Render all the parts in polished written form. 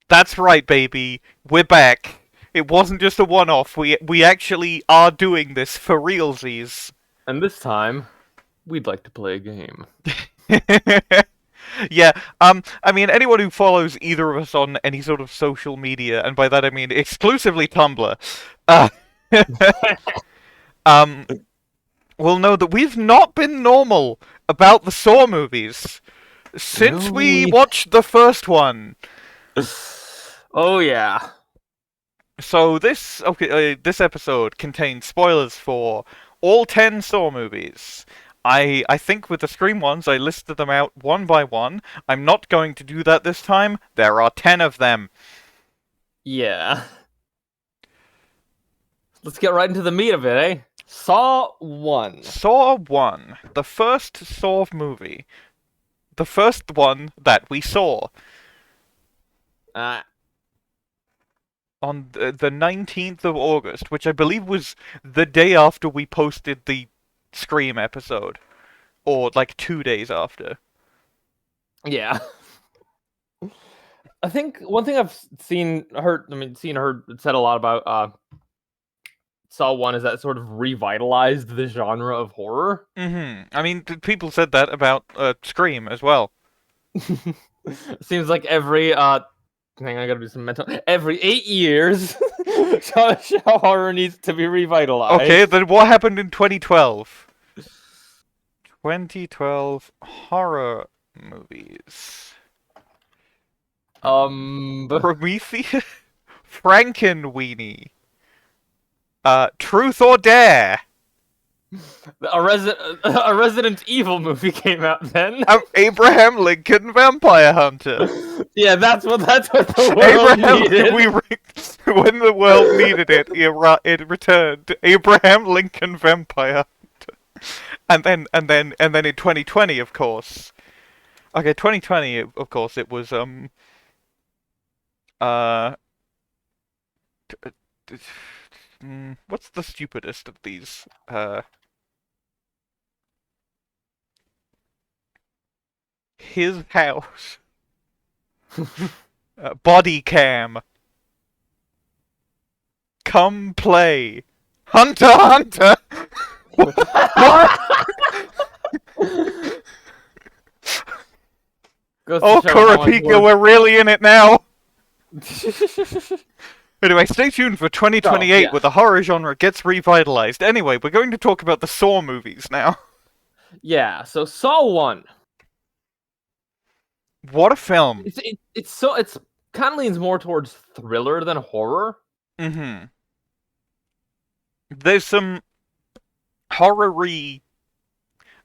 That's right, baby. We're back. It wasn't just a one-off. We actually are doing this for realsies. And this time, we'd like to play a game. Yeah, I mean, anyone who follows either of us on any sort of social media, and by that I mean exclusively Tumblr, uh, um, will know that we've not been normal about the Saw movies since No, we watched the first one. Oh yeah. So this episode contains spoilers for all 10 Saw movies. I think with the Scream ones, I listed them out one by one. I'm not going to do that this time. There are 10 of them. Yeah. Let's get right into the meat of it, eh? Saw 1. Saw 1, the first Saw movie. The first one that we saw. Uh, On the 19th of August, which I believe was the day after we posted the Scream episode. Or like 2 days after. yeah. I think one thing I've seen heard said a lot about Saw 1 is that it sort of revitalized the genre of horror. I mean, people said that about Scream as well. Seems like every hang on, I gotta do some mental. Every 8 years, horror needs to be revitalized. Okay, then what happened in 2012? 2012 horror movies. Prometheus? Frankenweenie. Truth or Dare? a Resident Evil movie came out then. Abraham Lincoln Vampire Hunter. Yeah, that's what the world needed. When the world needed it, it returned. Abraham Lincoln Vampire Hunter. And then in 2020, of course. Okay, 2020, of course, it was what's the stupidest of these? His house. Body cam. Come play. Hunter Hunter. What? Oh, Kurapika, we're really in it now. Anyway, stay tuned for 2028 where the horror genre gets revitalized. Anyway, we're going to talk about the Saw movies now. Yeah, so Saw 1. What a film. It's kind of leans more towards thriller than horror. There's some horror-y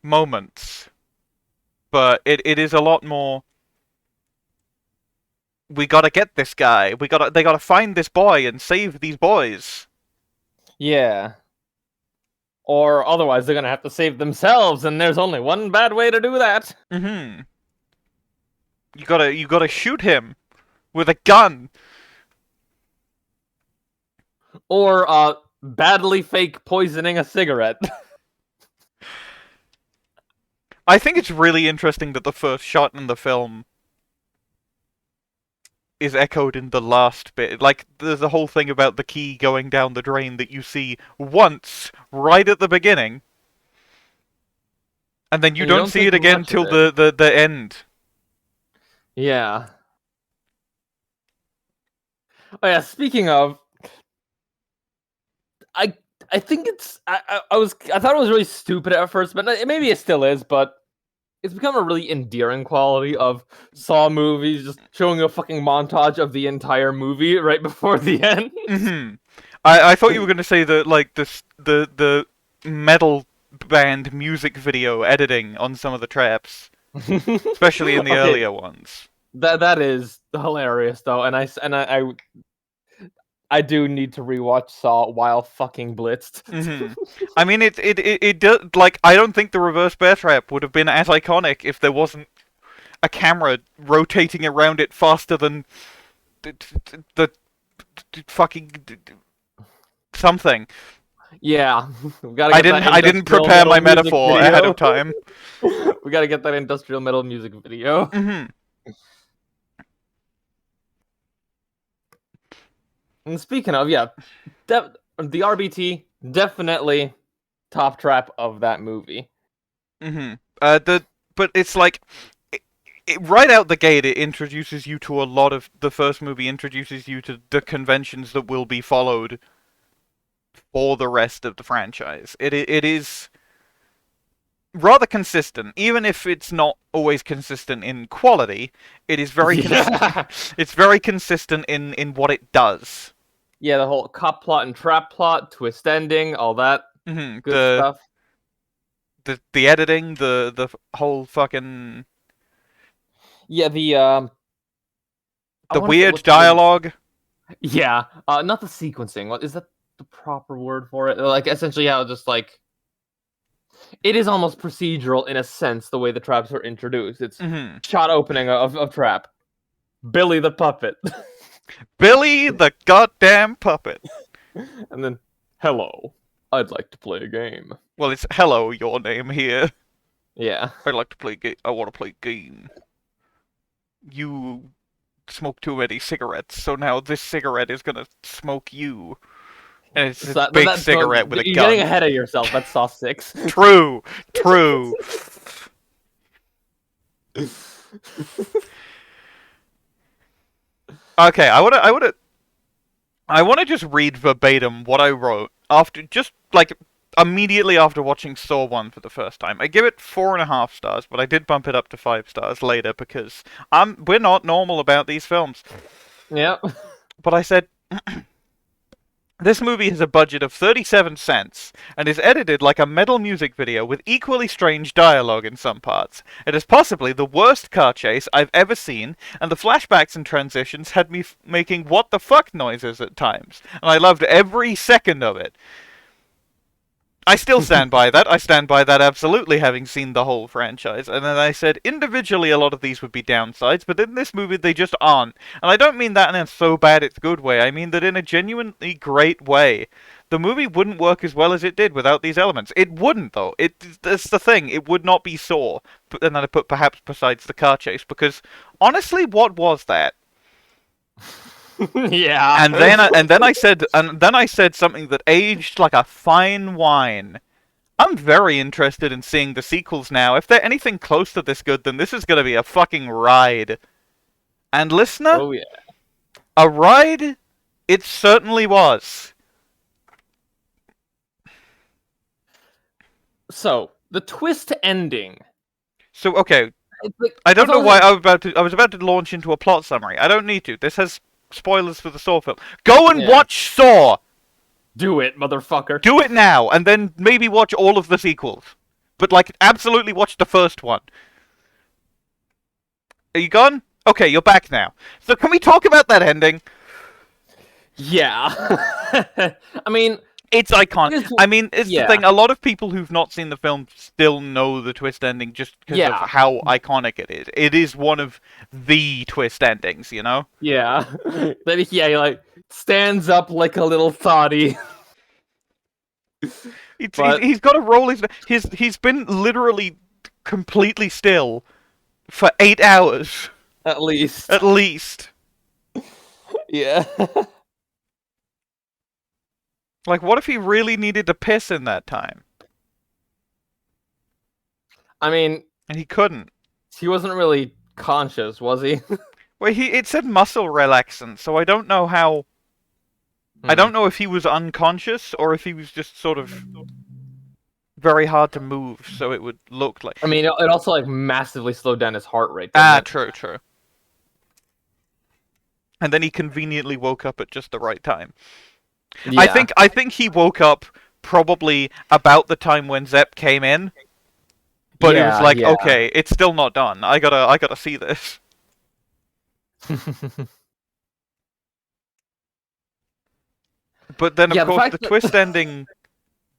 moments, but it is a lot more. We gotta get this guy. They gotta find this boy and save these boys. Yeah. Or otherwise they're gonna have to save themselves, and there's only one bad way to do that. You gotta shoot him with a gun. Or badly fake poisoning a cigarette. I think it's really interesting that the first shot in the film is echoed in the last bit. Like, there's a whole thing about the key going down the drain that you see once, right at the beginning. And then you don't see it again till the end. Yeah. Oh yeah, speaking of, I think it's I thought it was really stupid at first, but maybe it still is, but it's become a really endearing quality of Saw movies, just showing a fucking montage of the entire movie right before the end. I thought you were gonna say that, like, the metal band music video editing on some of the traps, especially in the earlier ones. That is hilarious though, and I do need to rewatch Saw while fucking blitzed. I mean, it does, like, I don't think the reverse bear trap would have been as iconic if there wasn't a camera rotating around it faster than the fucking something. Yeah, I didn't prepare my metaphor ahead of time. We gotta get that industrial metal music video. And speaking of, yeah, the RBT definitely top trap of that movie. Mm-hmm. But it's like right out the gate, it introduces you to a lot of the first movie introduces you to the conventions that will be followed for the rest of the franchise. It is rather consistent, even if it's not always consistent in quality. It is very Yeah. it's very consistent in what it does. Yeah, the whole cop plot and trap plot, twist ending, all that Mm-hmm. good stuff. The editing, the whole fucking Yeah, I the want to say weird what's the word? dialogue. Yeah, not the sequencing. What is that the proper word for it? Like essentially how just like it is almost procedural in a sense the way the traps are introduced. It's Mm-hmm. shot opening of trap. Billy the puppet. Billy the goddamn puppet. And then hello. I'd like to play a game. Well, it's hello, your name here. Yeah. I'd like to play game. I want to play game. You smoke too many cigarettes, so now this cigarette is gonna smoke you. And it's So this big that's cigarette with a you're gun. getting ahead of yourself. That's Saw 6. True, true. Okay, I wanna just read verbatim what I wrote after, just like immediately after watching Saw 1 for the first time. I give it 4.5 stars, but I did bump it up to 5 stars later because we're not normal about these films. Yep. But I said, this movie has a budget of 37 cents and is edited like a metal music video with equally strange dialogue in some parts. It is possibly the worst car chase I've ever seen, and the flashbacks and transitions had me making what the fuck noises at times, and I loved every second of it. I still stand by that. I stand by that absolutely, having seen the whole franchise. And then I said, individually, a lot of these would be downsides, but in this movie, they just aren't. And I don't mean that in a so bad it's good way. I mean that in a genuinely great way. The movie wouldn't work as well as it did without these elements. It wouldn't, though. That's the thing. It would not be Saw. And then I put perhaps besides the car chase, because honestly, what was that? Yeah. And then I said something that aged like a fine wine. I'm very interested in seeing the sequels now. If they're anything close to this good, then this is gonna be a fucking ride. And listener, Oh yeah. a ride it certainly was. So the twist ending. So okay, It's like, I don't know thought why I was about to launch into a plot summary. I don't need to. This has spoilers for the Saw film. Go and Yeah. watch Saw! Do it, motherfucker. Do it now, and then maybe watch all of the sequels. But, like, absolutely watch the first one. Are you gone? Okay, you're back now. So can we talk about that ending? Yeah. I mean, It's iconic. I mean, it's yeah. the thing, a lot of people who've not seen the film still know the twist ending just because of Yeah. how iconic it is. It is one of the twist endings, you know? Yeah. Then he like stands up like a little thotty. But- He's got to roll he's been literally completely still for 8 hours, At least. at least. Yeah. Like, what if he really needed to piss in that time? I mean, And he couldn't. he wasn't really conscious, was he? Well, it said muscle relaxant, so I don't know how... I don't know if he was unconscious, or if he was just sort of very hard to move, so it would look like... I mean, it also like massively slowed down his heart rate. Ah, Didn't it? true, true. And then he conveniently woke up at just the right time. Yeah. I think he woke up probably about the time when Zepp came in. But it was like, yeah. okay, it's still not done. I gotta see this. But then, of Yeah, the course, fact the that- twist ending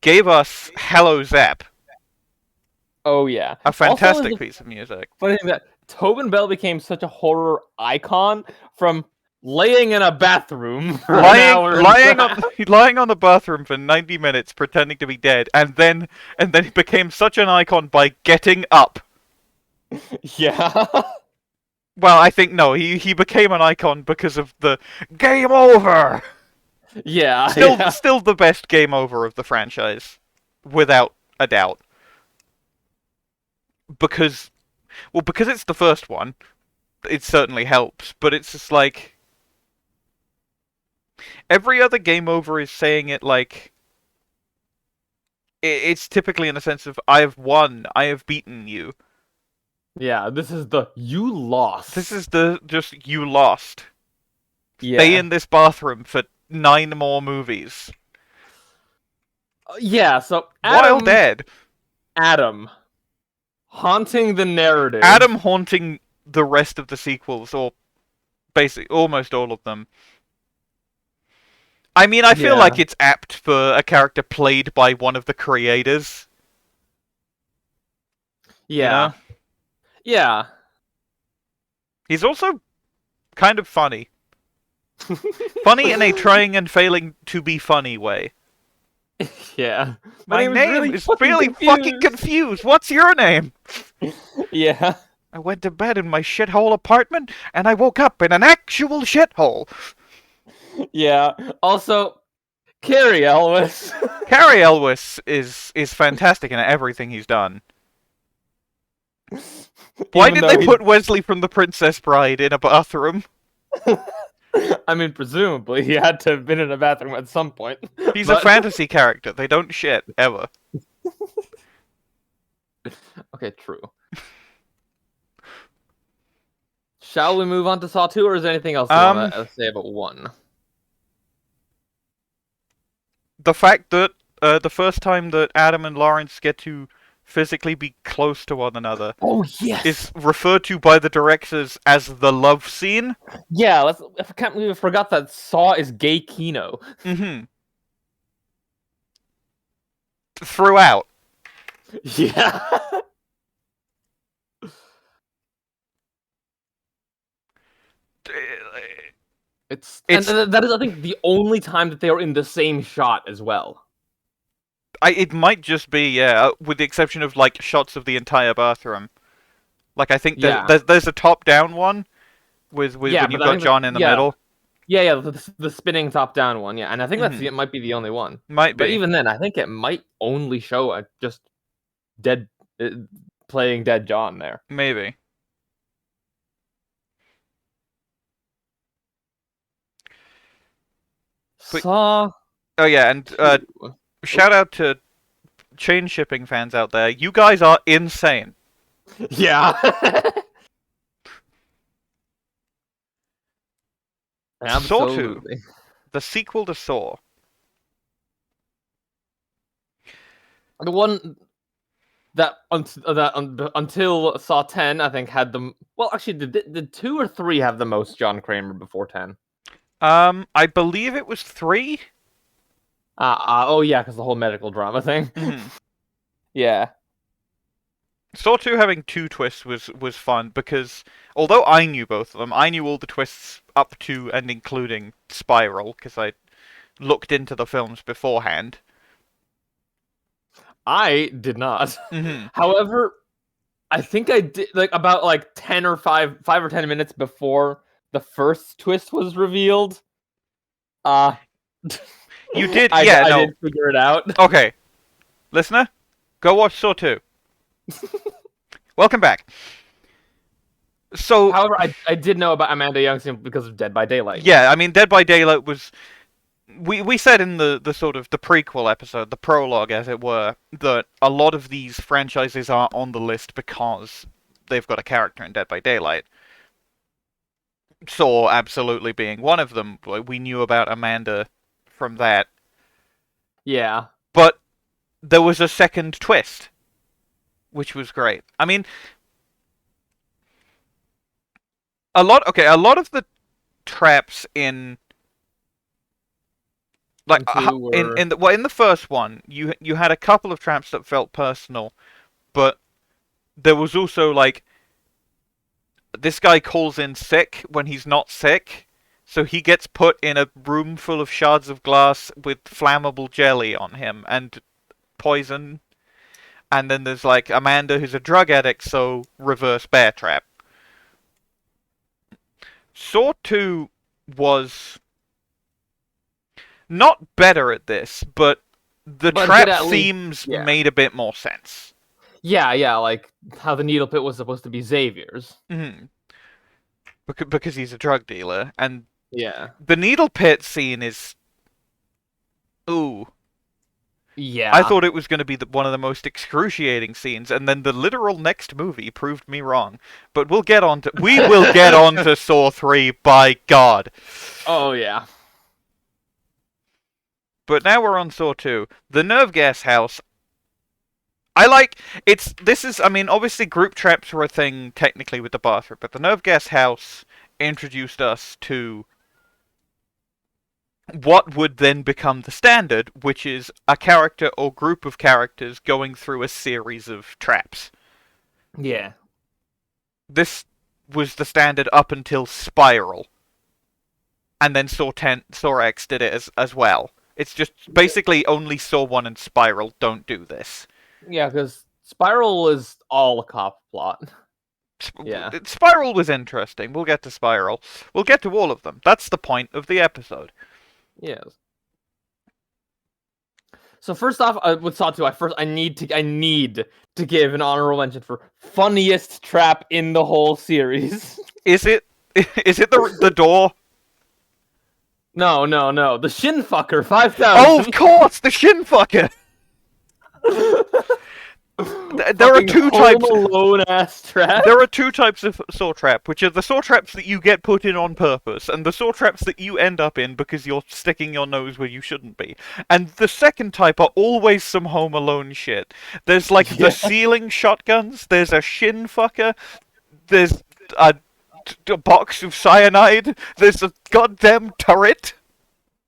gave us Hello Zepp, Oh yeah. a fantastic Also, piece of music. funny thing that Tobin Bell became such a horror icon from laying in a bathroom for an hour. Lying on the bathroom for 90 minutes, pretending to be dead, and then he became such an icon by getting up. Yeah. Well, I think no, he became an icon because of the game over. Yeah, Still, yeah, still the best game over of the franchise, without a doubt. Because, well, because it's the first one, it certainly helps. But it's just like every other game over is saying it like it's typically in a sense of I have won, I have beaten you. yeah. This is the you This lost. is the just you lost. Stay Yeah, in this bathroom for 9 more movies. yeah. So While dead. Adam, haunting the Adam narrative. haunting the rest of the sequels, or basically almost all of them. I mean, I feel like Yeah, it's apt for a character played by one of the creators, you yeah, know? yeah, He's also kind of funny. Funny in a trying and failing to be funny way. yeah. My My name is name really is fucking really fucking confused. confused. What's your name? Yeah, I went to bed in my shithole apartment, and I woke up in an actual shithole. yeah. Also, Carrie Ellis. Cary Elwes is fantastic in everything he's done. Why Even did though they he's, put Wesley from The Princess Bride in a bathroom? I mean, presumably he had to have been in a bathroom at some point. He's a But fantasy character. They don't shit, ever. okay, true. Shall we move on to Saw 2, or is there anything else you want Um, to say about 1? the fact that the first time that Adam and Lawrence get to physically be close to one another Oh yes. is referred to by the directors as the love scene. Yeah, I can't believe I forgot that Saw is gay Kino. Mm-hmm. Throughout. Yeah. And It's that is, I think, the only time that they are in the same shot as well. it might just be, yeah, with the exception of like shots of the entire bathroom. Like I think Yeah. there's a top-down one with Yeah, when but you've I got think that, John in the yeah, middle. yeah, the spinning top down one, yeah, and I think Mm-hmm. it might be the only one. Might But be, even then, I think it might only show just dead, uh, playing dead John there. maybe. But Saw oh yeah, and 2. Oh, shout out to chain shipping fans out there. You guys are insane. yeah, Saw 2, absolutely. the sequel to Saw. The one that until Saw 10, I think had the well, actually, did 2 or 3 have the most John Kramer before 10? I believe it was 3. Oh yeah, because the whole medical drama thing. Mm-hmm. Yeah, Saw 2 having 2 twists was fun because although I knew both of them, I knew all the twists up to and including Spiral because I looked into the films beforehand. I did not. Mm-hmm. However, I think I did like about like 10 or 5 or 10 minutes before the first twist was revealed. Uh You did, yeah, I no. did figure it out. Okay, listener, go watch Saw 2. Welcome back. So, However, I did know about Amanda Young simply because of Dead by Daylight. yeah, I mean, Dead by Daylight was. We said in the sort of the prequel episode, the prologue, as it were, that a lot of these franchises are on the list because they've got a character in Dead by Daylight. Saw absolutely being one of them. We knew about Amanda from that. Yeah. But there was a second twist, which was great. I mean, a lot of the traps in like And 2 were in the first one, you had a couple of traps that felt personal, but there was also like this guy calls in sick when he's not sick, so he gets put in a room full of shards of glass with flammable jelly on him and poison. And then there's like Amanda, who's a drug addict, so reverse bear trap. Saw 2 was not better at this, but the But trap did at least- themes yeah. made a bit more sense. Yeah, like how the needle pit was supposed to be Xavier's. Mm-hmm. Because he's a drug dealer, and Yeah. the needle pit scene is... Ooh. Yeah. I thought it was going to be one of the most excruciating scenes, and then the literal next movie proved me wrong. But we will get on to Saw 3, by God. Oh, yeah. But now we're on Saw 2. The nerve gas house. Obviously group traps were a thing technically with the bathroom, but the nerve gas house introduced us to what would then become the standard, which is a character or group of characters going through a series of traps. Yeah. This was the standard up until Spiral. And then Saw X did it as well. It's just basically only Saw 1 and Spiral don't do this. Yeah, because Spiral is all a cop plot. Yeah. Spiral was interesting. We'll get to Spiral. We'll get to all of them. That's the point of the episode. Yes. So first off, with Saw 2, I need to give an honorable mention for funniest trap in the whole series. Is it the door? No. The Shin Fucker 5000. Oh, of course, the Shin Fucker. There are two types. Alone-ass trap. There are two types of saw trap, which are the saw traps that you get put in on purpose, and the saw traps that you end up in because you're sticking your nose where you shouldn't be. And the second type are always some Home Alone shit. There's like the ceiling shotguns. There's a Shin Fucker. There's a box of cyanide. There's a goddamn turret.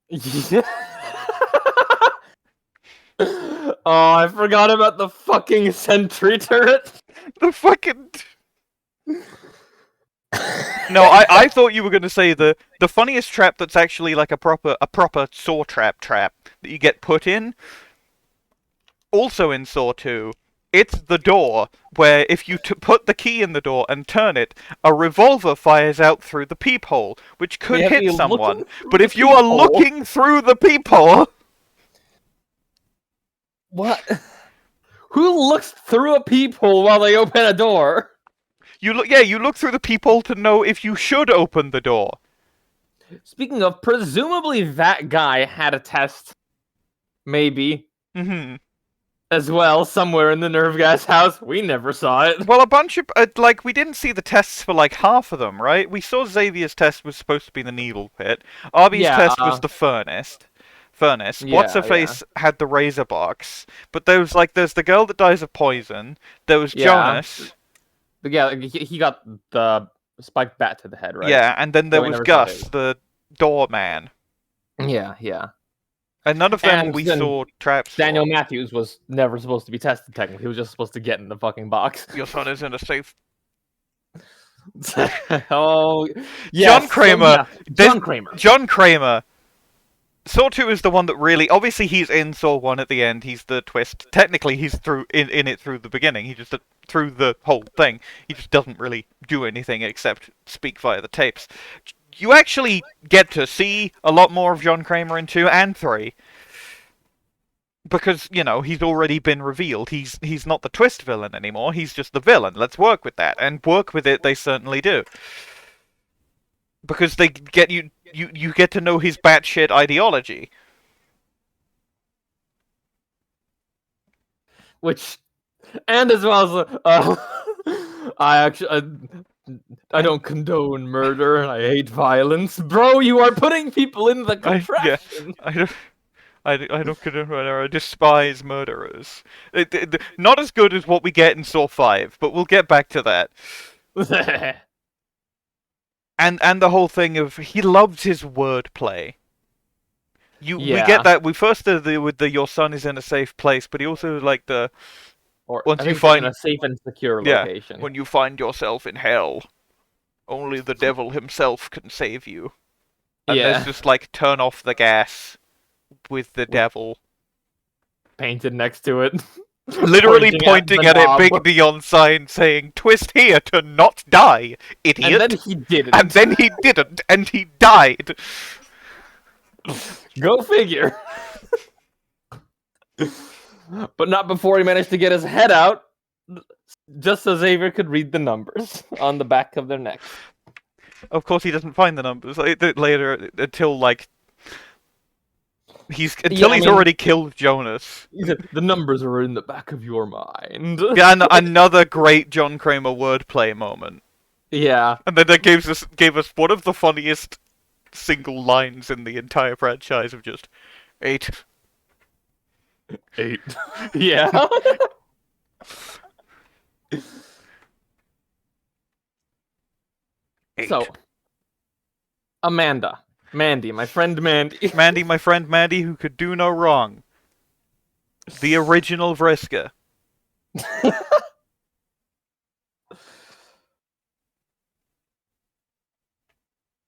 Yeah. Oh, I forgot about the fucking sentry turret. The fucking... No, I thought you were going to say the funniest trap that's actually like a proper Saw trap that you get put in. Also in Saw 2, it's the door where if you put the key in the door and turn it, a revolver fires out through the peephole, which could hit someone. But if you are looking through the peephole... What? Who looks through a peephole while they open a door? You look through the peephole to know if you should open the door. Speaking of, presumably that guy had a test. Maybe. Mm-hmm. As well, somewhere in the nerve gas house. We never saw it. Well, a bunch of... we didn't see the tests for, like, half of them, right? We saw Xavier's test was supposed to be the needle pit. Arby's test was the furnace. What's-her-face had the razor box. But there's the girl that dies of poison. There was Jonas. Yeah, he got the spiked bat to the head, right? Yeah, and then there was Gus, the doorman. Yeah. And none of them we saw traps Daniel for. Matthews was never supposed to be tested, technically. He was just supposed to get in the fucking box. Your son is in a safe... Oh, yes. John Kramer. Saw 2 is the one that really... Obviously, he's in Saw 1 at the end. He's the twist. Technically, he's in it through the beginning. He just... Through the whole thing. He just doesn't really do anything except speak via the tapes. You actually get to see a lot more of John Kramer in 2 and 3. Because, he's already been revealed. He's not the twist villain anymore. He's just the villain. Let's work with that. And work with it, they certainly do. Because they get you get to know his batshit ideology. And as well as, I don't condone murder and I hate violence. Bro, you are putting people in the contraption. I don't condone murder, I despise murderers. Not as good as what we get in Saw 5, but we'll get back to that. And the whole thing of he loves his wordplay. We get that. We first did with the your son is in a safe place, but he also once you find a safe and secure location. When you find yourself in hell, only the devil himself can save you. And there's just turn off the gas with the devil painted next to it. Literally pointing at a big neon sign saying, "Twist here to not die, idiot." And then he didn't. And then he didn't, and he died. Go figure. But not before he managed to get his head out, just so Xavier could read the numbers on the back of their necks. Of course, he doesn't find the numbers later until like he's already killed Jonas. He said, the numbers are in the back of your mind. Yeah, another great John Kramer wordplay moment. Yeah. And then that gave us one of the funniest single lines in the entire franchise of just 8. 8. Yeah. So, Mandy, my friend Mandy. Mandy, my friend Mandy, who could do no wrong. The original Vriska.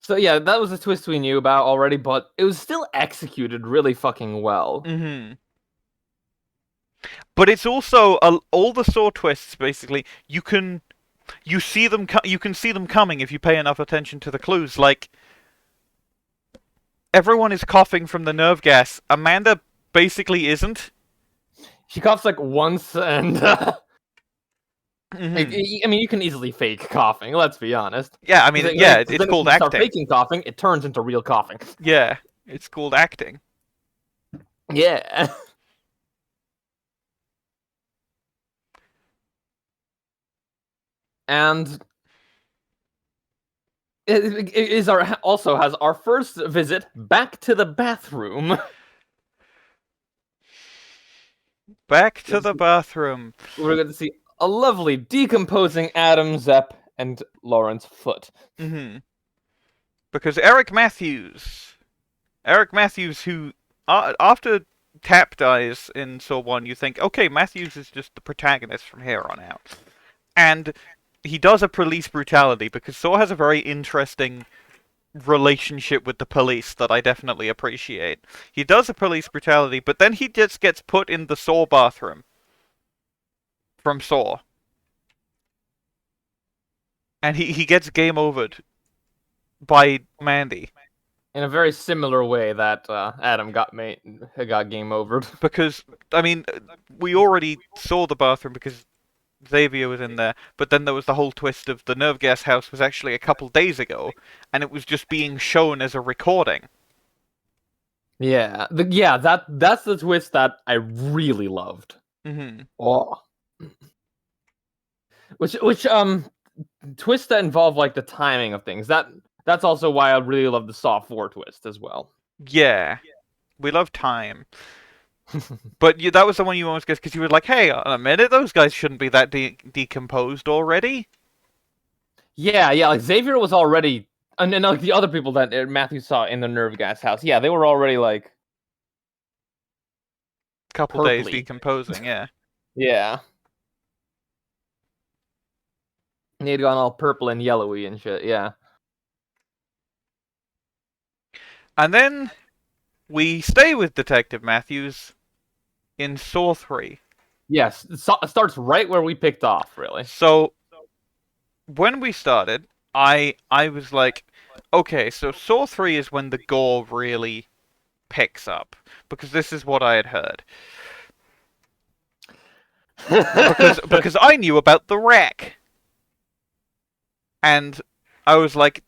So yeah, that was a twist we knew about already, but it was still executed really fucking well. Mm-hmm. But it's also all the Saw twists. Basically, you can see them coming if you pay enough attention to the clues. Like everyone is coughing from the nerve gas. Amanda basically isn't. She coughs like once, and Mm-hmm. I mean, you can easily fake coughing. Let's be honest. Yeah, I mean, it's called acting. Start faking coughing, it turns into real coughing. Yeah, it's called acting. Yeah. And it is also has our first visit back to the bathroom. Back to the bathroom. We're going to see a lovely decomposing Adam, Zepp, and Lawrence Foote. Mm-hmm. Because Eric Matthews, who after Tap dies in Saw 1, you think, okay, Matthews is just the protagonist from here on out. And he does a police brutality, because Saw has a very interesting relationship with the police that I definitely appreciate. He does a police brutality, but then he just gets put in the Saw bathroom from Saw. And he gets game overed by Mandy. In a very similar way that Adam got game overed. Because, I mean, we already saw the bathroom because Xavier was in there, but then there was the whole twist of the nerve gas house was actually a couple days ago, and it was just being shown as a recording. Yeah, that's the twist that I really loved. Mm-hmm. Oh, which twists that involve like the timing of things. That's also why I really love the Saw 4 twist as well. Yeah, we love time. But that was the one you almost guessed because you were like, "Hey, on a minute, those guys shouldn't be that decomposed already." Yeah, like Xavier was already, and then like the other people that Matthew saw in the nerve gas house. Yeah, they were already like couple days decomposing. Yeah. Yeah. They had gone all purple and yellowy and shit. Yeah. And then we stay with Detective Matthews in Saw 3. Yes, it starts right where we picked off, really. So, when we started, I was like, okay, so Saw 3 is when the gore really picks up. Because this is what I had heard. because I knew about the wreck. And I was like,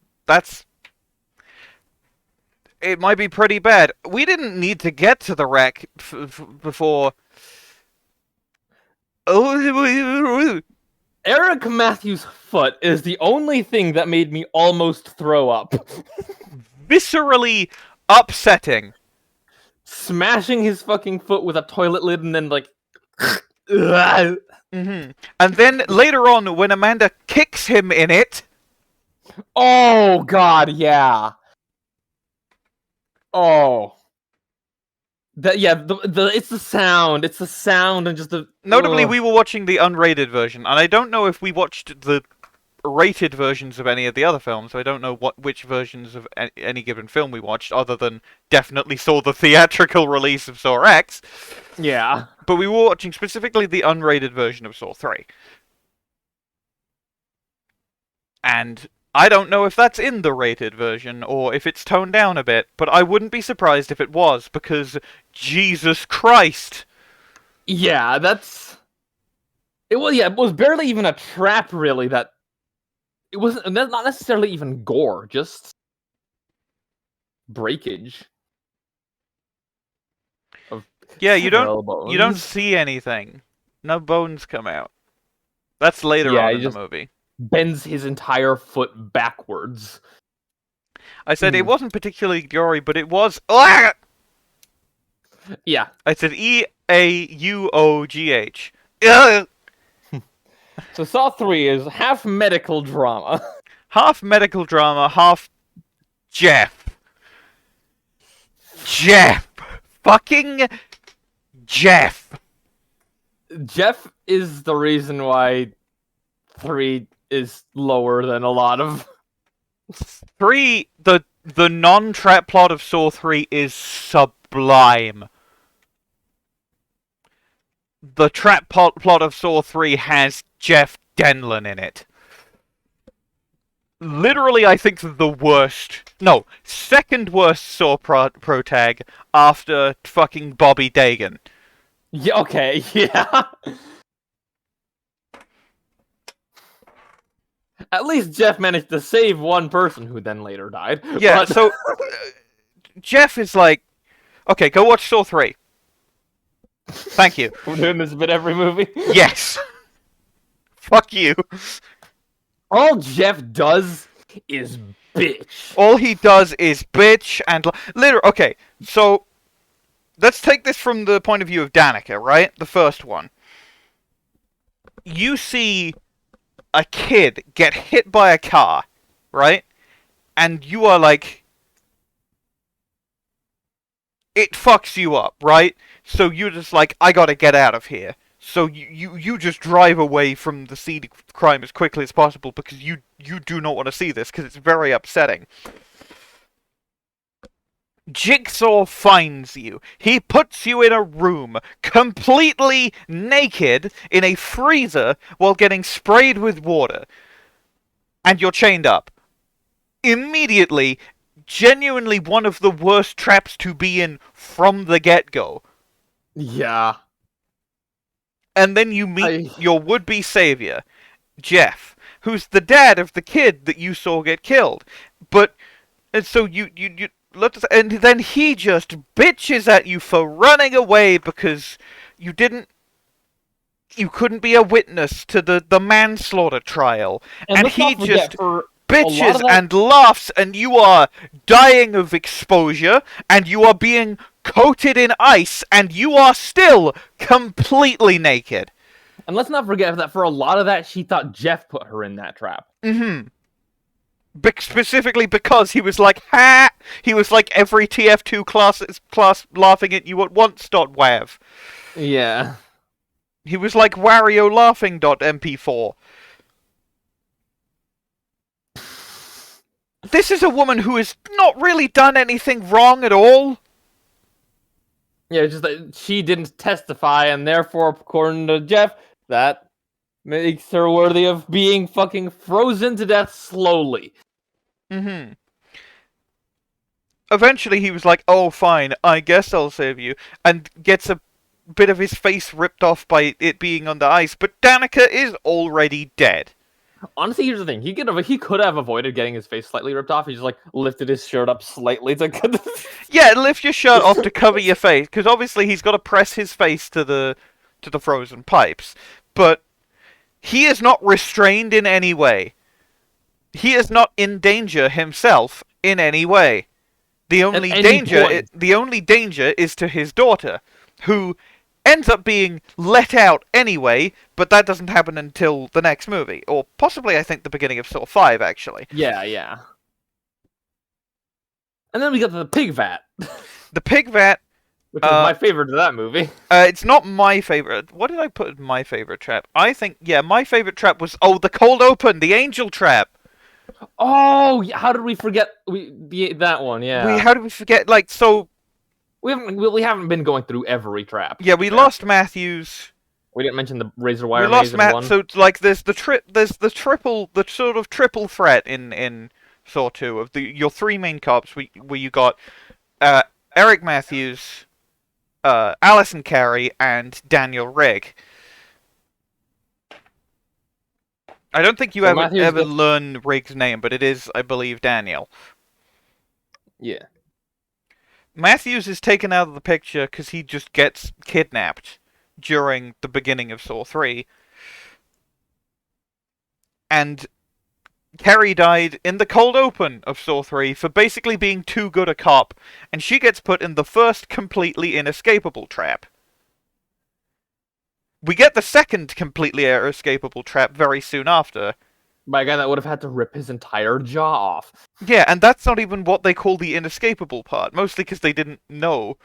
it might be pretty bad. We didn't need to get to the wreck before. Eric Matthews' foot is the only thing that made me almost throw up. Viscerally upsetting. Smashing his fucking foot with a toilet lid and then like... Mm-hmm. And then later on, when Amanda kicks him in it... Oh, God, yeah. Oh. It's the sound. It's the sound and just the... Notably, we were watching the unrated version, and I don't know if we watched the rated versions of any of the other films, so I don't know which versions of any given film we watched, other than definitely saw the theatrical release of Saw X. Yeah. But we were watching specifically the unrated version of Saw 3. And I don't know if that's in the rated version or if it's toned down a bit, but I wouldn't be surprised if it was, because Jesus Christ! Yeah, that's it was. Yeah, it was barely even a trap. Really, that it wasn't not necessarily even gore, just breakage of Yeah, several you don't bones. see anything. No bones come out. That's later Yeah, on he in the just movie. bends his entire foot backwards. I said it wasn't particularly gory, but it was. Ah! Yeah. I said EAUOGH. Ugh! So Saw 3 is half medical drama. Half medical drama, half Jeff. Jeff! Fucking Jeff! Jeff is the reason why 3 is lower than a lot of 3, the non-trap plot of Saw 3 is sublime. The trap plot of Saw 3 has Jeff Denlon in it. Literally, I think the worst, no, second worst Saw protag after fucking Bobby Dagan. Yeah, okay, yeah. At least Jeff managed to save one person who then later died. Yeah, but... so Jeff is like, okay, go watch Saw 3. Thank you. We're doing this bit every movie. Yes. Fuck you. All Jeff does is bitch. All he does is bitch and literally. Okay, so let's take this from the point of view of Danica, right? The first one. You see a kid get hit by a car, right? And you are like, it fucks you up, right? So you're just like, I gotta get out of here. So you just drive away from the scene of crime as quickly as possible because you do not want to see this because it's very upsetting. Jigsaw finds you. He puts you in a room, completely naked, in a freezer, while getting sprayed with water. And you're chained up. Immediately, genuinely one of the worst traps to be in from the get-go. Yeah. And then you meet your would-be savior, Jeff, who's the dad of the kid that you saw get killed. But, and so and then he just bitches at you for running away because you couldn't be a witness to the manslaughter trial. And he just bitches and laughs, and you are dying of exposure, and you are being coated in ice, and you are still completely naked. And let's not forget that for a lot of that, she thought Jeff put her in that trap. Mm-hmm. Specifically because he was like, ha! He was like every TF2 class laughing at you at once.wav. Yeah. He was like Wario laughing.mp4. This is a woman who has not really done anything wrong at all. Yeah, just that she didn't testify, and therefore, according to Jeff, that makes her worthy of being fucking frozen to death slowly. Mm-hmm. Eventually he was like, oh fine, I guess I'll save you, and gets a bit of his face ripped off by it being on the ice, but Danica is already dead. Honestly, here's the thing. He could have avoided getting his face slightly ripped off. He just, like, lifted his shirt up slightly to... Yeah, lift your shirt off to cover your face, because obviously he's got to press his face to the frozen pipes. But he is not restrained in any way. He is not in danger himself in any way. The only danger is to his daughter, who ends up being let out anyway, but that doesn't happen until the next movie. Or possibly, I think, the beginning of Saw 5, actually. Yeah. And then we got the pig vat. The pig vat... Which is my favorite of that movie. It's not my favorite. What did I put in my favorite trap? I think, yeah, my favorite trap was, the cold open, the angel trap. Oh, how did we forget that one? Yeah. How did we forget? Like, so... We haven't been going through every trap. Yeah, we lost Matthews. We didn't mention the razor We wire lost maze in Matt. one. So like, there's the sort of triple threat in Saw 2 of your three main cops. Where you got uh, Eric Matthews, Alison Carey, and Daniel Rigg. I don't think you So Matthews ever gets learn Rigg's name, but it is, I believe, Daniel. yeah. Matthews is taken out of the picture because he just gets kidnapped during the beginning of Saw 3. And Carrie died in the cold open of Saw 3 for basically being too good a cop, and she gets put in the first completely inescapable trap. We get the second completely inescapable trap very soon after. By a guy that would have had to rip his entire jaw off. Yeah, and that's not even what they call the inescapable part, mostly because they didn't know.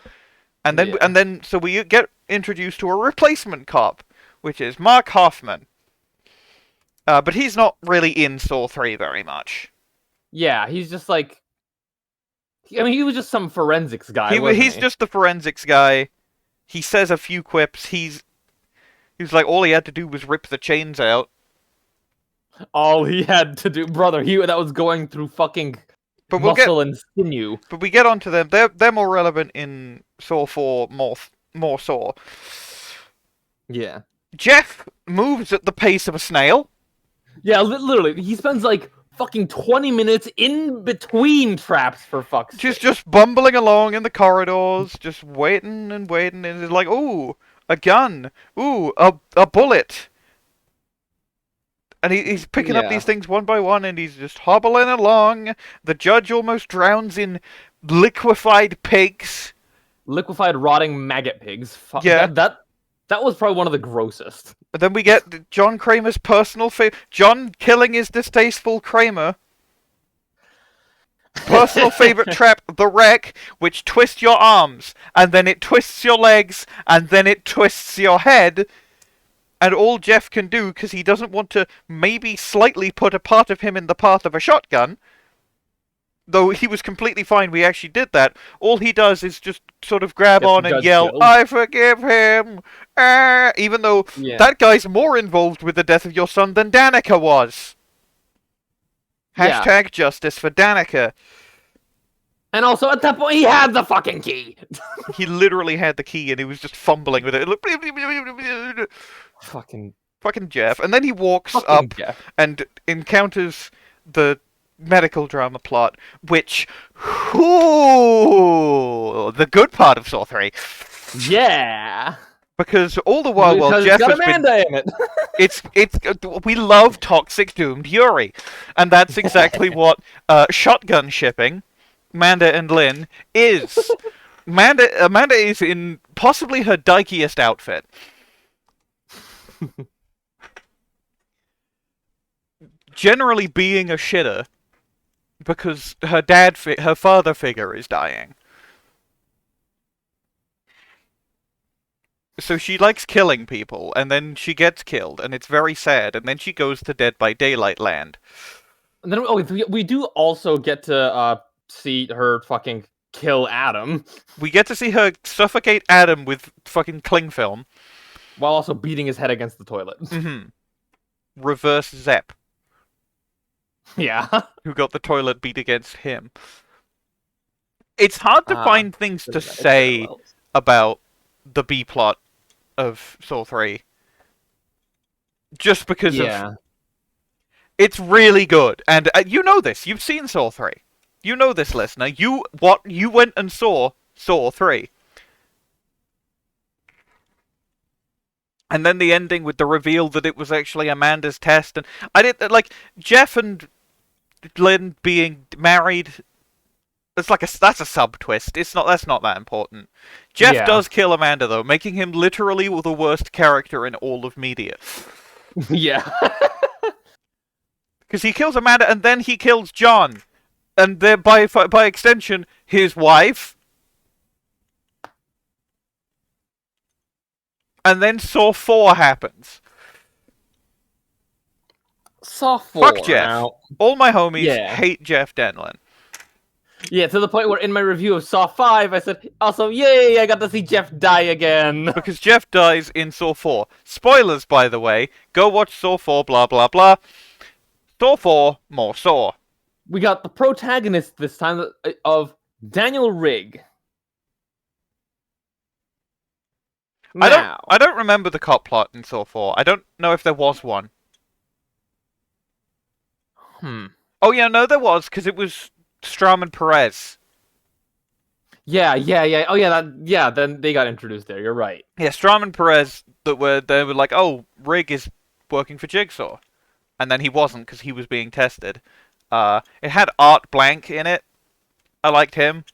And then so we get introduced to a replacement cop, which is Mark Hoffman. But he's not really in Saw 3 very much. Yeah, he's just like. I mean, he was just some forensics guy. He's just the forensics guy. He says a few quips. He was like, all he had to do was rip the chains out. All he had to do, brother. That was going through fucking But muscle and sinew. But we get onto them. They're more relevant in Saw 4, more Saw. Yeah. Jeff moves at the pace of a snail. Yeah, literally, he spends like fucking 20 minutes in between traps for fuck's sake. Just bumbling along in the corridors, just waiting and waiting, and it's like, ooh, a gun, ooh, a bullet. And he's picking up these things one by one, and he's just hobbling along. The judge almost drowns in liquefied pigs. Liquefied rotting maggot pigs. Yeah. That was probably one of the grossest. And then we get John Kramer's personal favorite. John killing his distasteful Kramer. Personal favorite trap, the wreck, which twists your arms, and then it twists your legs, and then it twists your head. And all Jeff can do, because he doesn't want to maybe slightly put a part of him in the path of a shotgun, though he was completely fine we actually did that, all he does is just sort of grab on and yell, killed. I forgive him! Even though that guy's more involved with the death of your son than Danica was. Hashtag justice for Danica. And also, at that point, he had the fucking key. He literally had the key and he was just fumbling with it. Fucking Jeff. And then he walks up Jeff. and encounters the medical drama plot, which, the good part of Saw 3. Yeah. Because all the while Jeff got has Amanda in it. we love toxic doomed Yuri, and that's exactly what shotgun shipping, Amanda and Lynn, is. Amanda is in possibly her dykiest outfit. Generally being a shitter because her father figure is dying. So she likes killing people, and then she gets killed, and it's very sad, and then she goes to Dead by Daylight land. And then we do also get to see her fucking kill Adam. We get to see her suffocate Adam with fucking cling film. While also beating his head against the toilet. Mm-hmm. Reverse Zep. Yeah. Who got the toilet beat against him. It's hard to find things to say about the B-plot of Saw 3. Just because of... It's really good. And you know this. You've seen Saw 3. You know this, listener. You went and saw Saw 3. And then the ending with the reveal that it was actually Amanda's test, and I did like Jeff and Lynn being married. That's a sub twist. That's not that important. Jeff does kill Amanda though, making him literally the worst character in all of media. Yeah. Because he kills Amanda and then he kills John, and then by extension his wife. And then Saw 4 happens. Saw 4. Fuck Jeff. All my homies hate Jeff Denlin. Yeah, to the point where in my review of Saw 5, I said, also, yay, I got to see Jeff die again. Because Jeff dies in Saw 4. Spoilers, by the way. Go watch Saw 4, blah blah blah. Saw 4, more Saw. We got the protagonist this time of Daniel Rigg. Now, I don't remember the cop plot in Saw 4. I don't know if there was one. Oh yeah, no, there was, because it was Strum and Perez. Yeah. Oh yeah, then they got introduced there. You're right. Yeah, Strum and Perez they were like, oh, Rigg is working for Jigsaw, and then he wasn't because he was being tested. It had Art Blank in it. I liked him.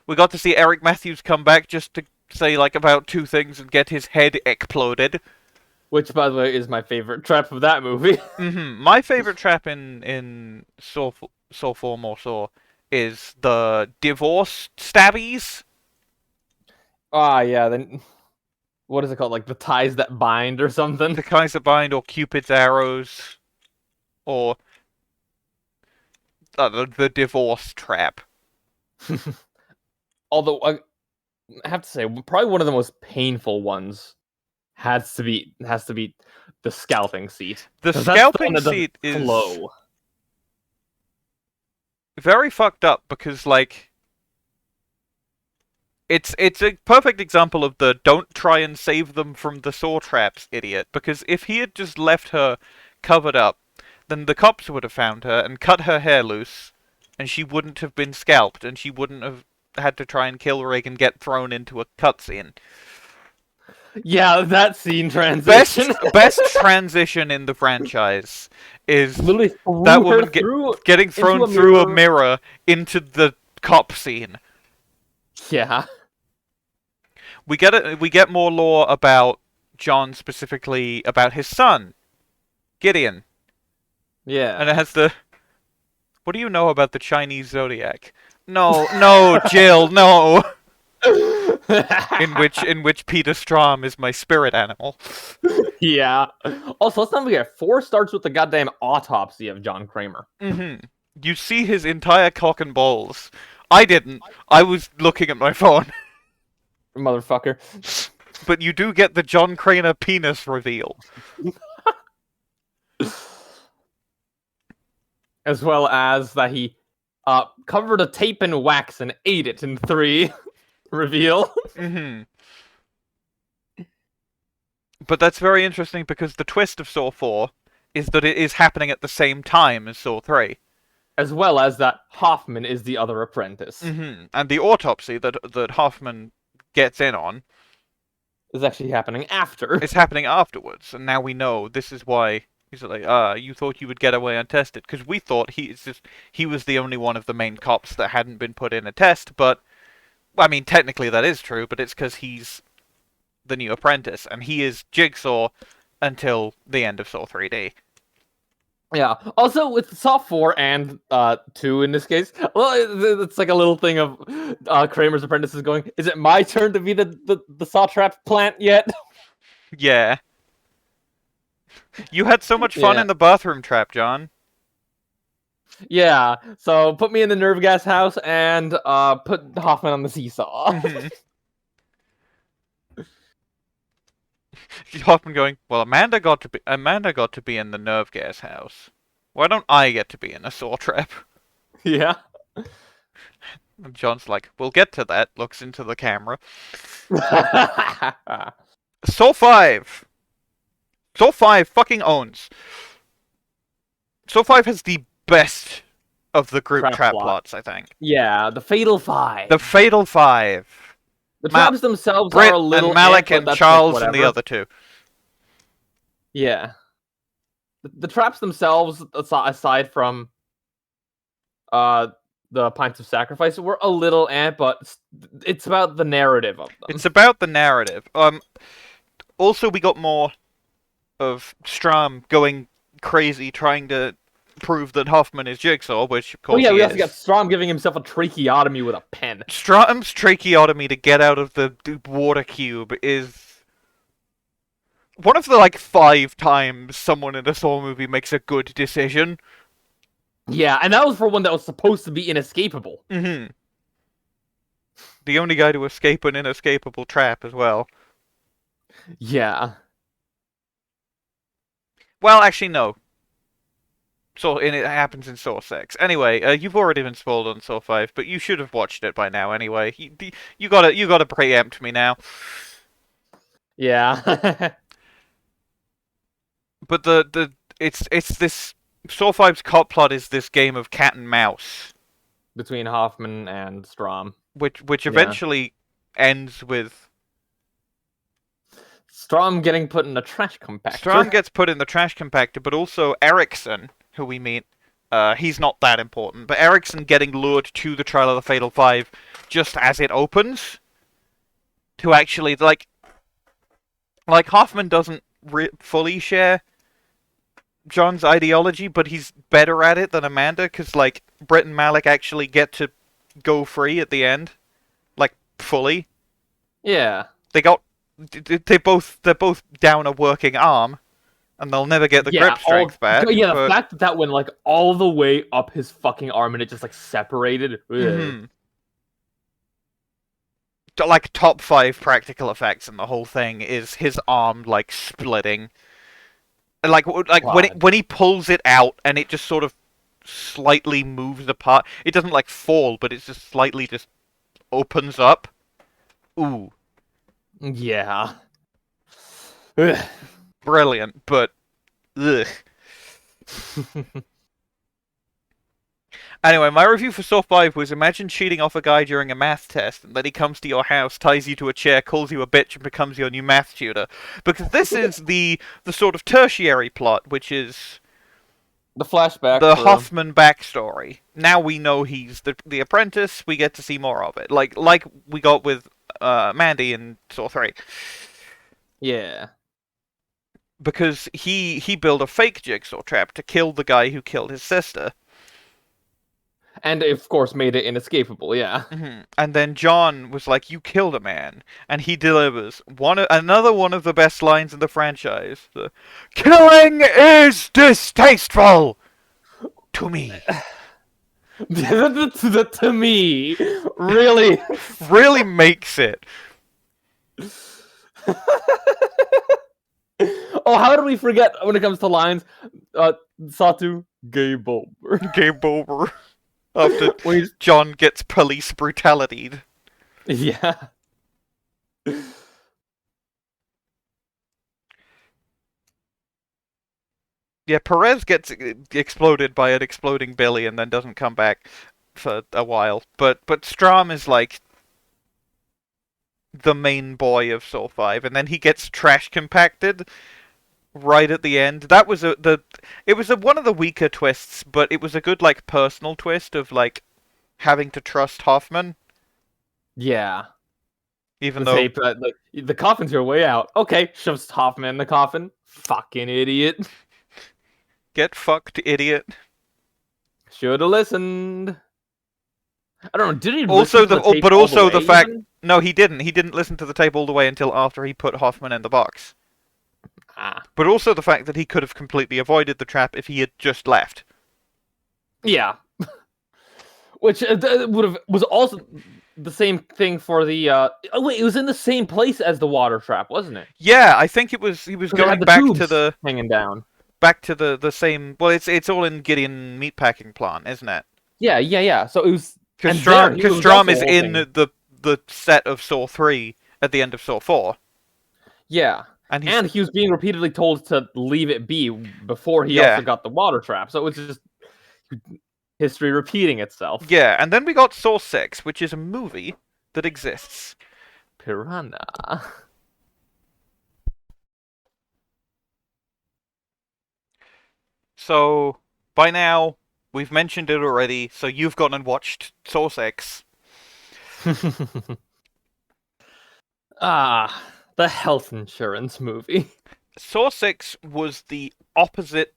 We got to see Eric Matthews come back just to say like about 2 things and get his head exploded. Which, by the way, is my favorite trap of that movie. My favorite trap in Saw 4 More Saw is the divorce stabbies. Yeah, then what is it called? Like the ties that bind or something? The kinds that bind, or Cupid's arrows, or the divorce trap. Although I have to say, probably one of the most painful ones has to be the scalping seat. The 'Cause that's the scalping one that doesn't seat is flow. very fucked up because, like, it's a perfect example of the don't try and save them from the saw traps idiot, because if he had just left her covered up, then the cops would have found her and cut her hair loose, and she wouldn't have been scalped, and she wouldn't have had to try and kill Rigg and get thrown into a cutscene. Yeah, that scene transition. Best transition in the franchise is Literally that woman getting thrown through a mirror into the cop scene. Yeah. We get more lore about John, specifically about his son, Gideon. Yeah. And it has the, what do you know about the Chinese zodiac? No, Jill, no. in which Peter Strahm is my spirit animal. Yeah. Also, let's not forget, 4 starts with the goddamn autopsy of John Kramer. You see his entire cock and balls. I didn't. I was looking at my phone. Motherfucker. But you do get the John Kramer penis reveal. As well as that he covered a tape in wax and ate it in 3 reveal. But that's very interesting because the twist of Saw 4 is that it is happening at the same time as Saw 3. As well as that Hoffman is the other apprentice. And the autopsy that Hoffman gets in on is actually happening after. It's happening afterwards, and now we know this is why he's like, you thought you would get away untested, because we thought he was the only one of the main cops that hadn't been put in a test, but, I mean, technically that is true, but it's because he's the new apprentice, and he is Jigsaw until the end of Saw 3D. Yeah. Also, with Saw 4 and 2 in this case, well, it's like a little thing of Kramer's apprentices going, is it my turn to be the saw trap plant yet? Yeah. You had so much fun in the bathroom trap, John. Yeah. So put me in the nerve gas house and put Hoffman on the seesaw. Hoffman going, well, Amanda got to be in the nerve gas house. Why don't I get to be in a saw trap? Yeah. And John's like, we'll get to that. Looks into the camera. Saw 5. Saw 5 fucking owns. Saw 5 has the best of the group trap plots, I think. Yeah, the Fatal 5. The Fatal 5. The traps themselves Britt are a little... and Malik and Charles and the other 2. Yeah. The traps themselves, aside from the Pints of Sacrifice, were a little but it's about the narrative of them. It's about the narrative. Also, we got more of Strahm going crazy, trying to prove that Hoffman is Jigsaw, which of course he is. We also got Strahm giving himself a tracheotomy with a pen. Strahm's tracheotomy to get out of the water cube is one of the, 5 times someone in a Saw movie makes a good decision. Yeah, and that was for one that was supposed to be inescapable. Mm-hmm. The only guy to escape an inescapable trap as well. Yeah. Well, actually, no. And it happens in Saw 6. Anyway, you've already been spoiled on Saw 5, but you should have watched it by now anyway. You gotta preempt me now. Yeah. But it's this Saw 5's cop plot is this game of cat and mouse, Between Hoffman and Strom. which Yeah. eventually ends with Strom getting put in a trash Strom compactor. gets put in the trash compactor, but also Erickson, who we meet, he's not that important, but Erickson getting lured to the trial of the Fatal Five just as it opens to actually like Hoffman doesn't fully share John's ideology, but he's better at it than Amanda, because like Britt and Malik actually get to go free at the end, like fully. Yeah. They got they're both down a working arm, and they'll never get the Yeah, grip strength back. yeah, the But fact that that went like all the way up his fucking arm and it just like separated. Ugh. mhm. Like top 5 practical effects in the whole thing is his arm like splitting. Like God. when he pulls it out and it just sort of slightly moves apart. It doesn't like fall, but it's just slightly just opens up. Ooh, Yeah. Ugh. brilliant, but ugh. Anyway, my review for Saw 5 was imagine cheating off a guy during a math test, and then he comes to your house, ties you to a chair, calls you a bitch, and becomes your new math tutor. Because this is the sort of tertiary plot, which is The flashback the for Hoffman backstory. Now we know he's the apprentice, we get to see more of it. Like we got with Mandy in Saw 3. yeah. Because he built a fake jigsaw trap to kill the guy who killed his sister. And of course made it inescapable, yeah. And then John was like, "You killed a man," and he delivers another one of the best lines in the franchise: "The killing is distasteful to me." To me, really. Really makes it. Oh, how do we forget when it comes to lines? Satu, game over. Game over after Wait, John gets police brutality. yeah. Yeah, Perez gets exploded by an exploding Billy and then doesn't come back for a while. But Strom is like the main boy of Soul 5, and then he gets trash compacted right at the end. That was one of the weaker twists, but it was a good like personal twist of like having to trust Hoffman, Yeah. even The though tape, like, the coffin's your way out. Okay, shoves Hoffman in the coffin. Fucking idiot. get fucked, idiot. Should have listened. I don't know. Did he Also listen to the tape but all the also the way, fact even? no, he didn't. He didn't listen to the tape all the way until after he put Hoffman in the box. Ah, But also the fact that he could have completely avoided the trap if he had just left. yeah. Which was also the same thing for the. Oh wait, it was in the same place as the water trap, wasn't it? Yeah, I think it was he was 'Cause it going had the back tubes to the hanging down. same. Well, it's all in Gideon meatpacking plant, isn't it? Yeah. So it was. Because And there, it was Strom also is a whole in thing. the set of Saw 3 at the end of Saw 4, Yeah. and And he was being repeatedly told to leave it be before he also yeah, got the water trap. So it was just history repeating itself. yeah, and then we got Saw 6, which is a movie that exists. Piranha. So by now we've mentioned it already. So you've gone and watched Saw 6. Ah, the health insurance movie. Saw 6 was the opposite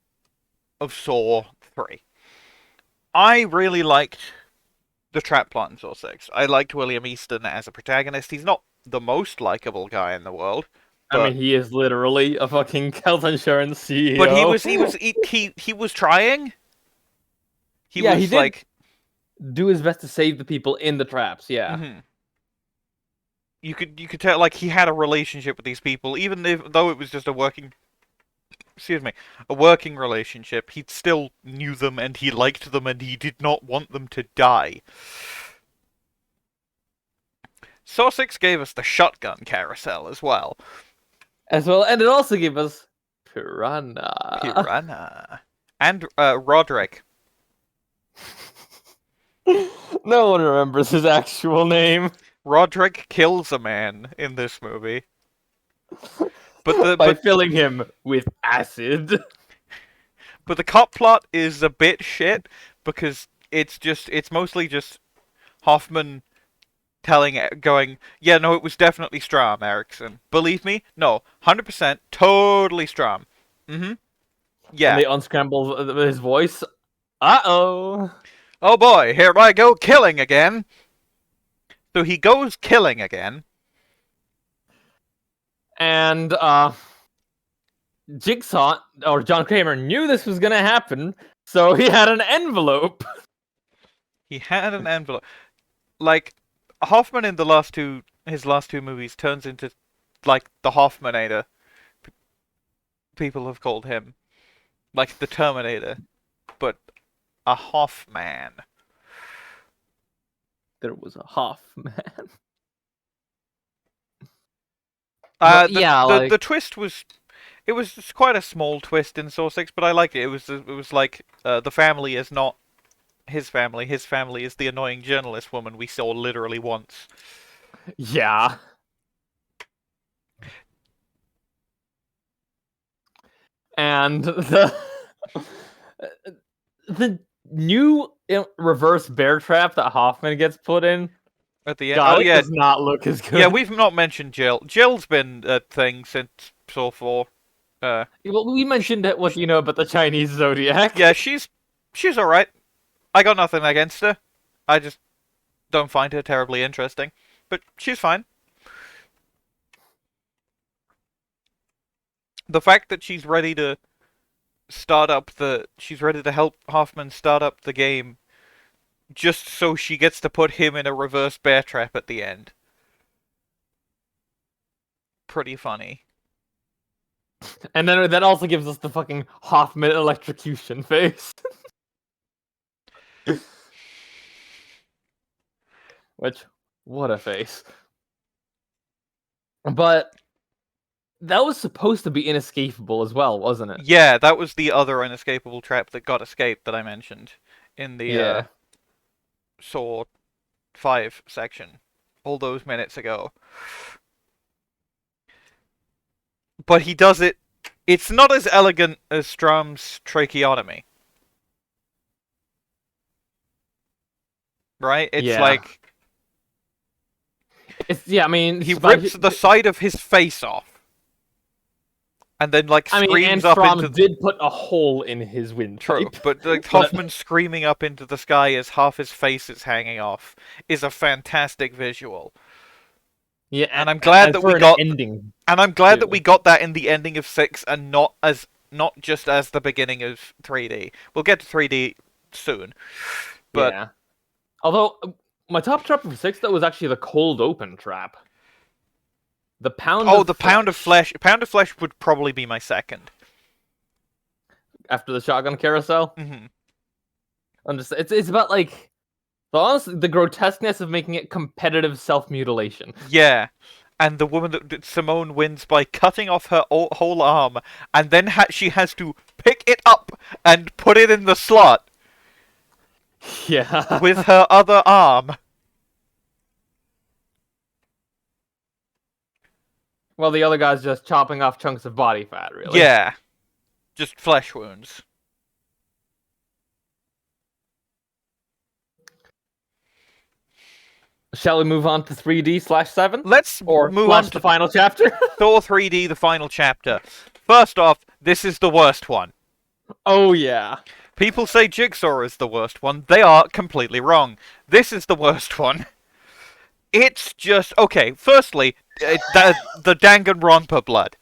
of Saw 3. I really liked the trap plot in Saw 6. I liked William Easton as a protagonist. He's not the most likable guy in the world, I mean, but he is literally a fucking health insurance CEO. but he was trying. He Yeah, was he did like, do his best to save the people in the traps. Yeah. mhm. You could tell like he had a relationship with these people, even though it was just a working, excuse me, a working relationship. He still knew them and he liked them and he did not want them to die. Saw 6 gave us the shotgun carousel as well. As well, and it also gave us Piranha. Piranha. And Roderick. No one remembers his actual name. Roderick kills a man in this movie. But By filling him with acid. But the cop plot is a bit shit because it's mostly just Hoffman going, yeah, no, it was definitely Strom, Erickson. Believe me? No, 100%, totally Strom. Mm-hmm. Yeah. And they unscramble his voice. Uh-oh. Oh boy, here I go killing again. So he goes killing again. And, Jigsaw, or John Kramer, knew this was gonna happen, so he had an envelope. He had an envelope. Like, Hoffman in his last two movies turns into, like, the Hoffmanator. People have called him. Like the Terminator. But a Hoffman. There was a Hoffman. The twist was... It was just quite a small twist in Saw 6, but I liked it. It was like, the family is not his family. His family is the annoying journalist woman we saw literally once. Yeah. And the new reverse bear trap that Hoffman gets put in, At the end, God, oh yeah, does not look as good. yeah. We've not mentioned Jill. Jill's been a thing since Saw 4. Well, we mentioned it. What do you know about the Chinese zodiac? Yeah, she's all right. I got nothing against her. I just don't find her terribly interesting, but she's fine. The fact that she's ready to help Hoffman start up the game just so she gets to put him in a reverse bear trap at the end. Pretty funny. And then that also gives us the fucking Hoffman electrocution face. Which, what a face. But that was supposed to be inescapable as well, wasn't it? Yeah, that was the other inescapable trap that got escaped that I mentioned in the Saw 5 section all those minutes ago. But he does it... It's not as elegant as Strom's tracheotomy. Right? It's like... I mean... He rips the side of his face off. And then, like, screams up into... did put a hole in his windpipe. True, but like, Hoffman screaming up into the sky as half his face is hanging off is a fantastic visual. Yeah, and I'm glad that we got ending. And I'm glad that we got that in the ending of 6 and not just as the beginning of 3D. We'll get to 3D soon. But yeah. Although my top trap for 6 that was actually the cold open trap. The pound pound of flesh. Pound of flesh would probably be my second. After the shotgun carousel? Mm-hmm. It's about like the grotesqueness of making it competitive self-mutilation. Yeah. And the woman that Simone wins by cutting off her whole arm, and then she has to pick it up and put it in the slot. Yeah. With her other arm. Well, the other guy's just chopping off chunks of body fat, really. Yeah. Just flesh wounds. Shall we move on to 3D/7? Let's move on to the final chapter. Thor 3D, the final chapter. First off, this is the worst one. Oh, yeah. People say Jigsaw is the worst one. They are completely wrong. This is the worst one. It's just... Okay, firstly, the Danganronpa blood.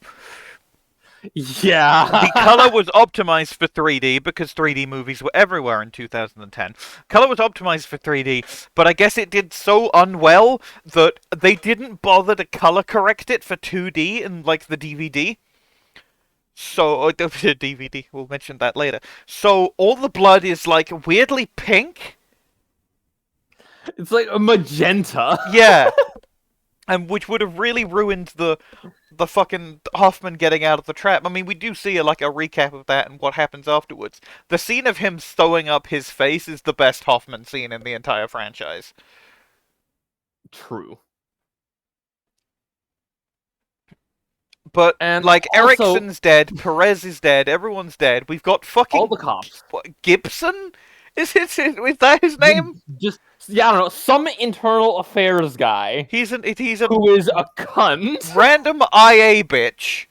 Yeah. The color was optimized for 3D because 3D movies were everywhere in 2010. Color was optimized for 3D, but I guess it did so unwell that they didn't bother to color correct it for 2D in like the DVD. So DVD, we'll mention that later. So all the blood is like weirdly pink. It's like a magenta. Yeah, and which would have really ruined the fucking Hoffman getting out of the trap. I mean, we do see like a recap of that and what happens afterwards. The scene of him sewing up his face is the best Hoffman scene in the entire franchise. True. But And like also, Ericsson's dead, Perez is dead, everyone's dead. We've got fucking all the cops. Gibson. Is that his name? Just yeah, I don't know, some internal affairs guy He's a who is a cunt. random IA bitch.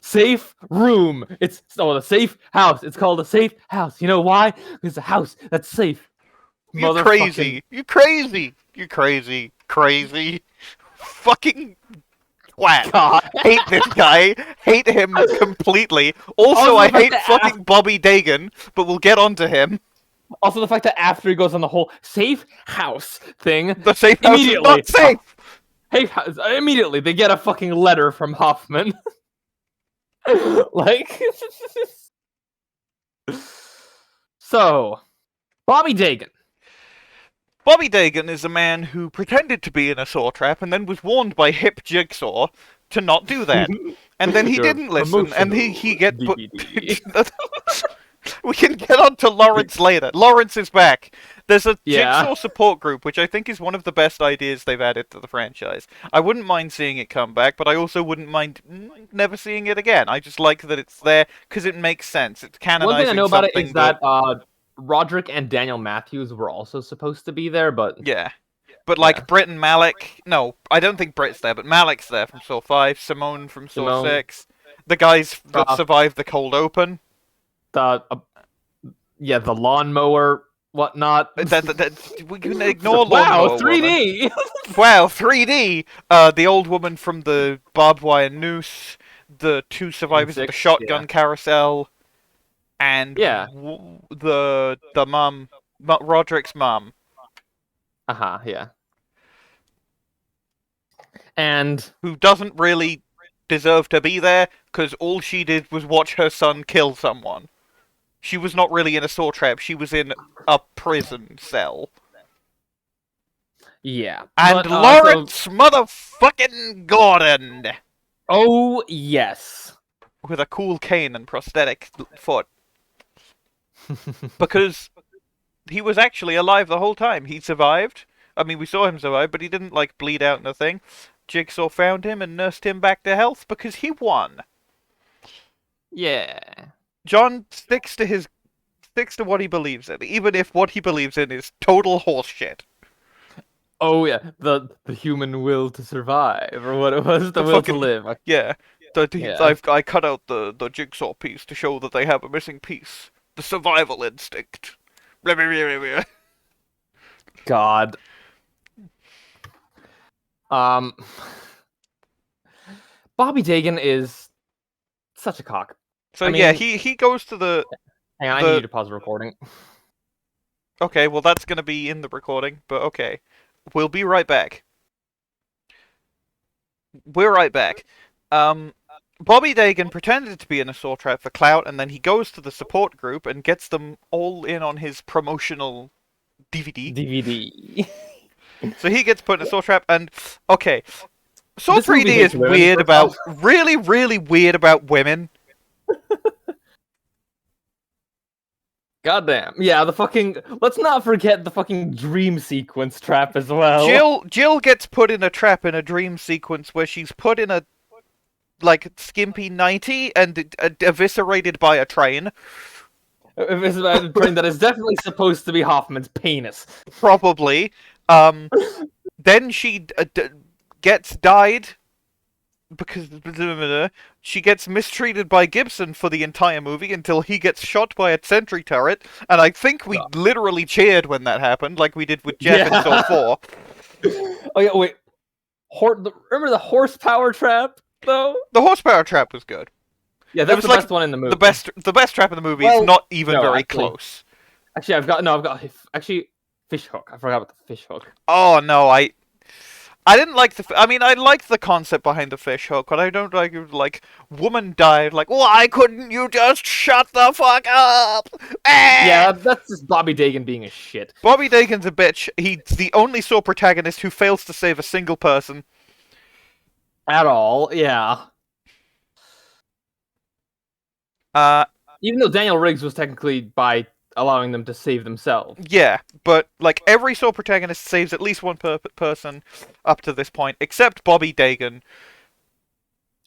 Safe room. It's a safe house. It's called a safe house. You know why? It's a house that's safe. You crazy. You crazy. You crazy. Crazy. Fucking twat. God. Hate this guy. Hate him completely. Also, I hate fucking Bobby Dagan, but we'll get onto him. Also, the fact that after he goes on the whole safe house thing, The safe house is not safe. Hey, immediately they get a fucking letter from Hoffman. Like, so Bobby Dagan. Bobby Dagan is a man who pretended to be in a saw trap and then was warned by hip Jigsaw to not do that. And then he didn't listen, and he get put... We can get on to Lawrence later. Lawrence is back. There's a Jigsaw support group, which I think is one of the best ideas they've added to the franchise. I wouldn't mind seeing it come back, but I also wouldn't mind never seeing it again. I just like that it's there because it makes sense. It's canonizing One thing I know about it something is that Roderick and Daniel Matthews were also supposed to be there, but yeah. But like Britt and Malik, no, I don't think Britt's there, but Malik's there from Saw 5, Simone from Saw 6, the guys that survived the cold open. The lawnmower, whatnot. We can ignore lawnmower. Wow, 3D. Wow, 3D. The old woman from the barbed wire noose, the two survivors of the shotgun carousel, and the mum, Roderick's mum. Yeah. And who doesn't really deserve to be there because all she did was watch her son kill someone. She was not really in a saw trap. She was in a prison cell. Yeah. And Lawrence motherfucking Gordon. Oh, yes. With a cool cane and prosthetic foot. Because he was actually alive the whole time. He survived. I mean, we saw him survive, but he didn't, like, bleed out in a thing. Jigsaw found him and nursed him back to health because he won. Yeah. John sticks to what he believes in, even if what he believes in is total horseshit. Oh yeah, the human will to survive, or what it was, the will to live. Yeah. I cut out the jigsaw piece to show that they have a missing piece. The survival instinct. God. Bobby Dagan is such a cock. So yeah, he goes to the... Hang on, I need you to pause the recording. Okay, well that's gonna be in the recording, but okay. We'll be right back. We're right back. Bobby Dagan pretended to be in a saw trap for clout, and then he goes to the support group and gets them all in on his promotional DVD. So he gets put in a saw trap, and okay, Saw 3D is weird about really weird about women. Goddamn. Yeah, let's not forget the fucking dream sequence trap as well. Jill gets put in a trap in a dream sequence where she's put in a like skimpy 90 and eviscerated by a train. Eviscerated train that is definitely supposed to be Hoffman's penis. Probably. Then she gets died because she gets mistreated by Gibson for the entire movie until he gets shot by a sentry turret, and I think we literally cheered when that happened, like we did with Jeff in Saw 4. Oh yeah, wait. Remember the horsepower trap? though. The horsepower trap was good. Yeah, It that's was the like best one in the movie. the best trap in the movie is Well, not even no, very actually- close. Actually, I've got fish hook. I forgot about the fish hook. Oh no, I didn't like the. I mean, I liked the concept behind the fish hook, but I don't like woman died. Like, why couldn't you just shut the fuck up? Yeah, that's just Bobby Dagan being a shit. Bobby Dagan's a bitch. He's the only Saw protagonist who fails to save a single person. At all, yeah. Even though Daniel Riggs was technically by allowing them to save themselves. Yeah, but like every Saw protagonist saves at least one person up to this point, except Bobby Dagan.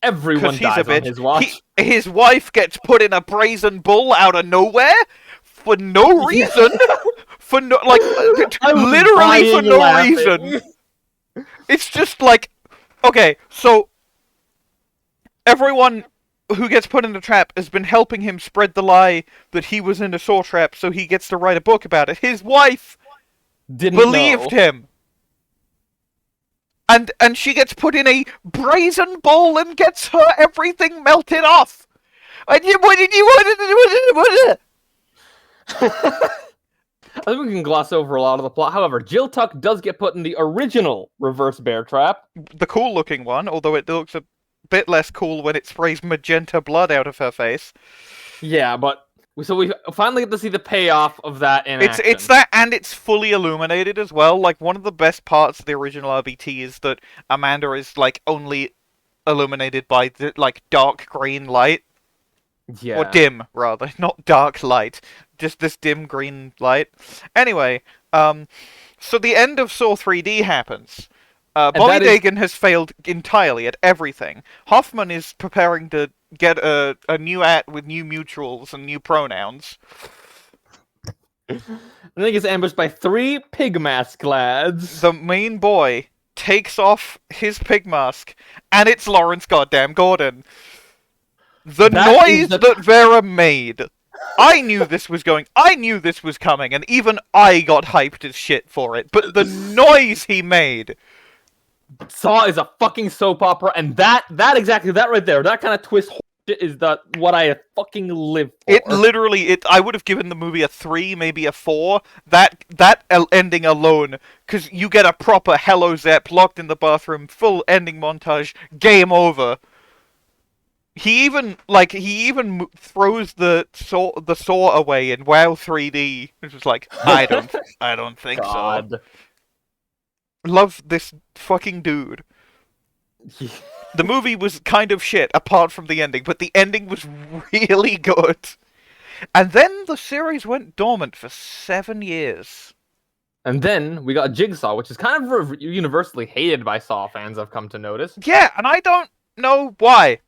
Everyone He's a dies on bitch. his watch. His wife gets put in a brazen bull out of nowhere for no reason. For no, like, literally for no reason. It's just like, okay, so everyone who gets put in the trap has been helping him spread the lie that he was in a Saw trap, so he gets to write a book about it. His wife Didn't believed know. him. And she gets put in a brazen bowl and gets her everything melted off. What did you I think we can gloss over a lot of the plot. However, Jill Tuck does get put in the original reverse bear trap. The cool looking one, although it looks a bit less cool when it sprays magenta blood out of her face. Yeah, but so we finally get to see the payoff of that in action. It's that, and it's fully illuminated as well. Like, one of the best parts of the original RBT is that Amanda is like only illuminated by the like dark green light. Yeah. Or dim, rather. Not dark light. Just this dim green light. Anyway, so the end of Saw 3D happens. Bobby Dagan has failed entirely at everything. Hoffman is preparing to get a new at with new mutuals and new pronouns. And then he gets ambushed by 3 pig mask lads. The main boy takes off his pig mask, and it's Lawrence goddamn Gordon. The noise that Vera made. I knew this was coming, and even I got hyped as shit for it. But the noise he made. Saw is a fucking soap opera, and that right there, that kind of twist shit is what I fucking live for. It literally, I would have given the movie a 3, maybe a 4. That ending alone, because you get a proper Hello Zep, locked in the bathroom, full ending montage, game over. He even throws the saw away in WoW 3D. It was like, I don't think God. so. Love this fucking dude. The movie was kind of shit, apart from the ending, but the ending was really good. And then the series went dormant for 7 years. And then we got Jigsaw, which is kind of universally hated by Saw fans, I've come to notice. Yeah, and I don't know why.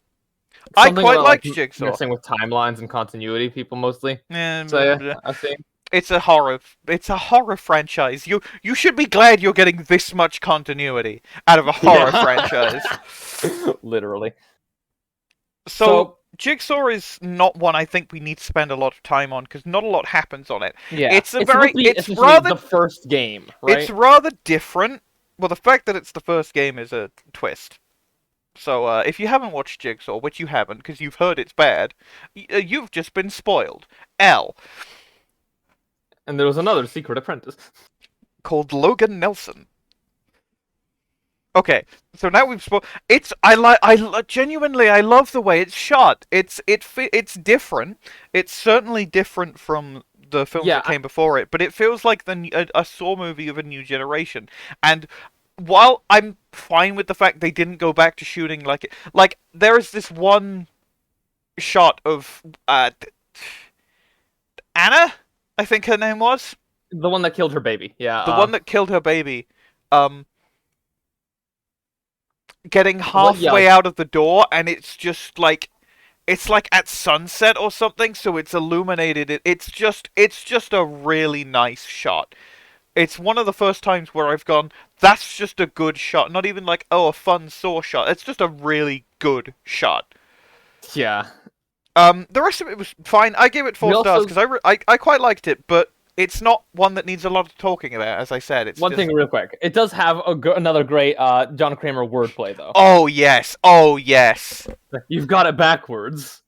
I quite liked Jigsaw. Messing with timelines and continuity, people mostly. Yeah, I think. It's a horror franchise. You should be glad you're getting this much continuity out of a horror franchise. Literally. So Jigsaw is not one I think we need to spend a lot of time on, because not a lot happens on it. Yeah, it's rather the first game, right? It's rather different. Well, the fact that it's the first game is a twist. So, if you haven't watched Jigsaw, which you haven't, because you've heard it's bad, you've just been spoiled. And there was another secret apprentice. Called Logan Nelson. Okay, so now we've spoiled... Genuinely, I love the way it's shot. It's different. It's certainly different from the films that came before it, but it feels like a Saw movie of a new generation. And while I'm fine with the fact they didn't go back to shooting like there is this one shot of Anna, I think her name was, the one that killed her baby. Yeah, the one that killed her baby. Getting halfway out of the door, and it's just like it's like at sunset or something, so it's illuminated. It's just a really nice shot. It's one of the first times where I've gone, that's just a good shot. Not even like, oh, a fun Saw shot. It's just a really good shot. Yeah. The rest of it was fine. I gave it 4 stars because I quite liked it, but it's not one that needs a lot of talking about. As I said, it's One just... thing real quick. It does have another great John Kramer wordplay, though. Oh yes, oh yes. You've got it backwards.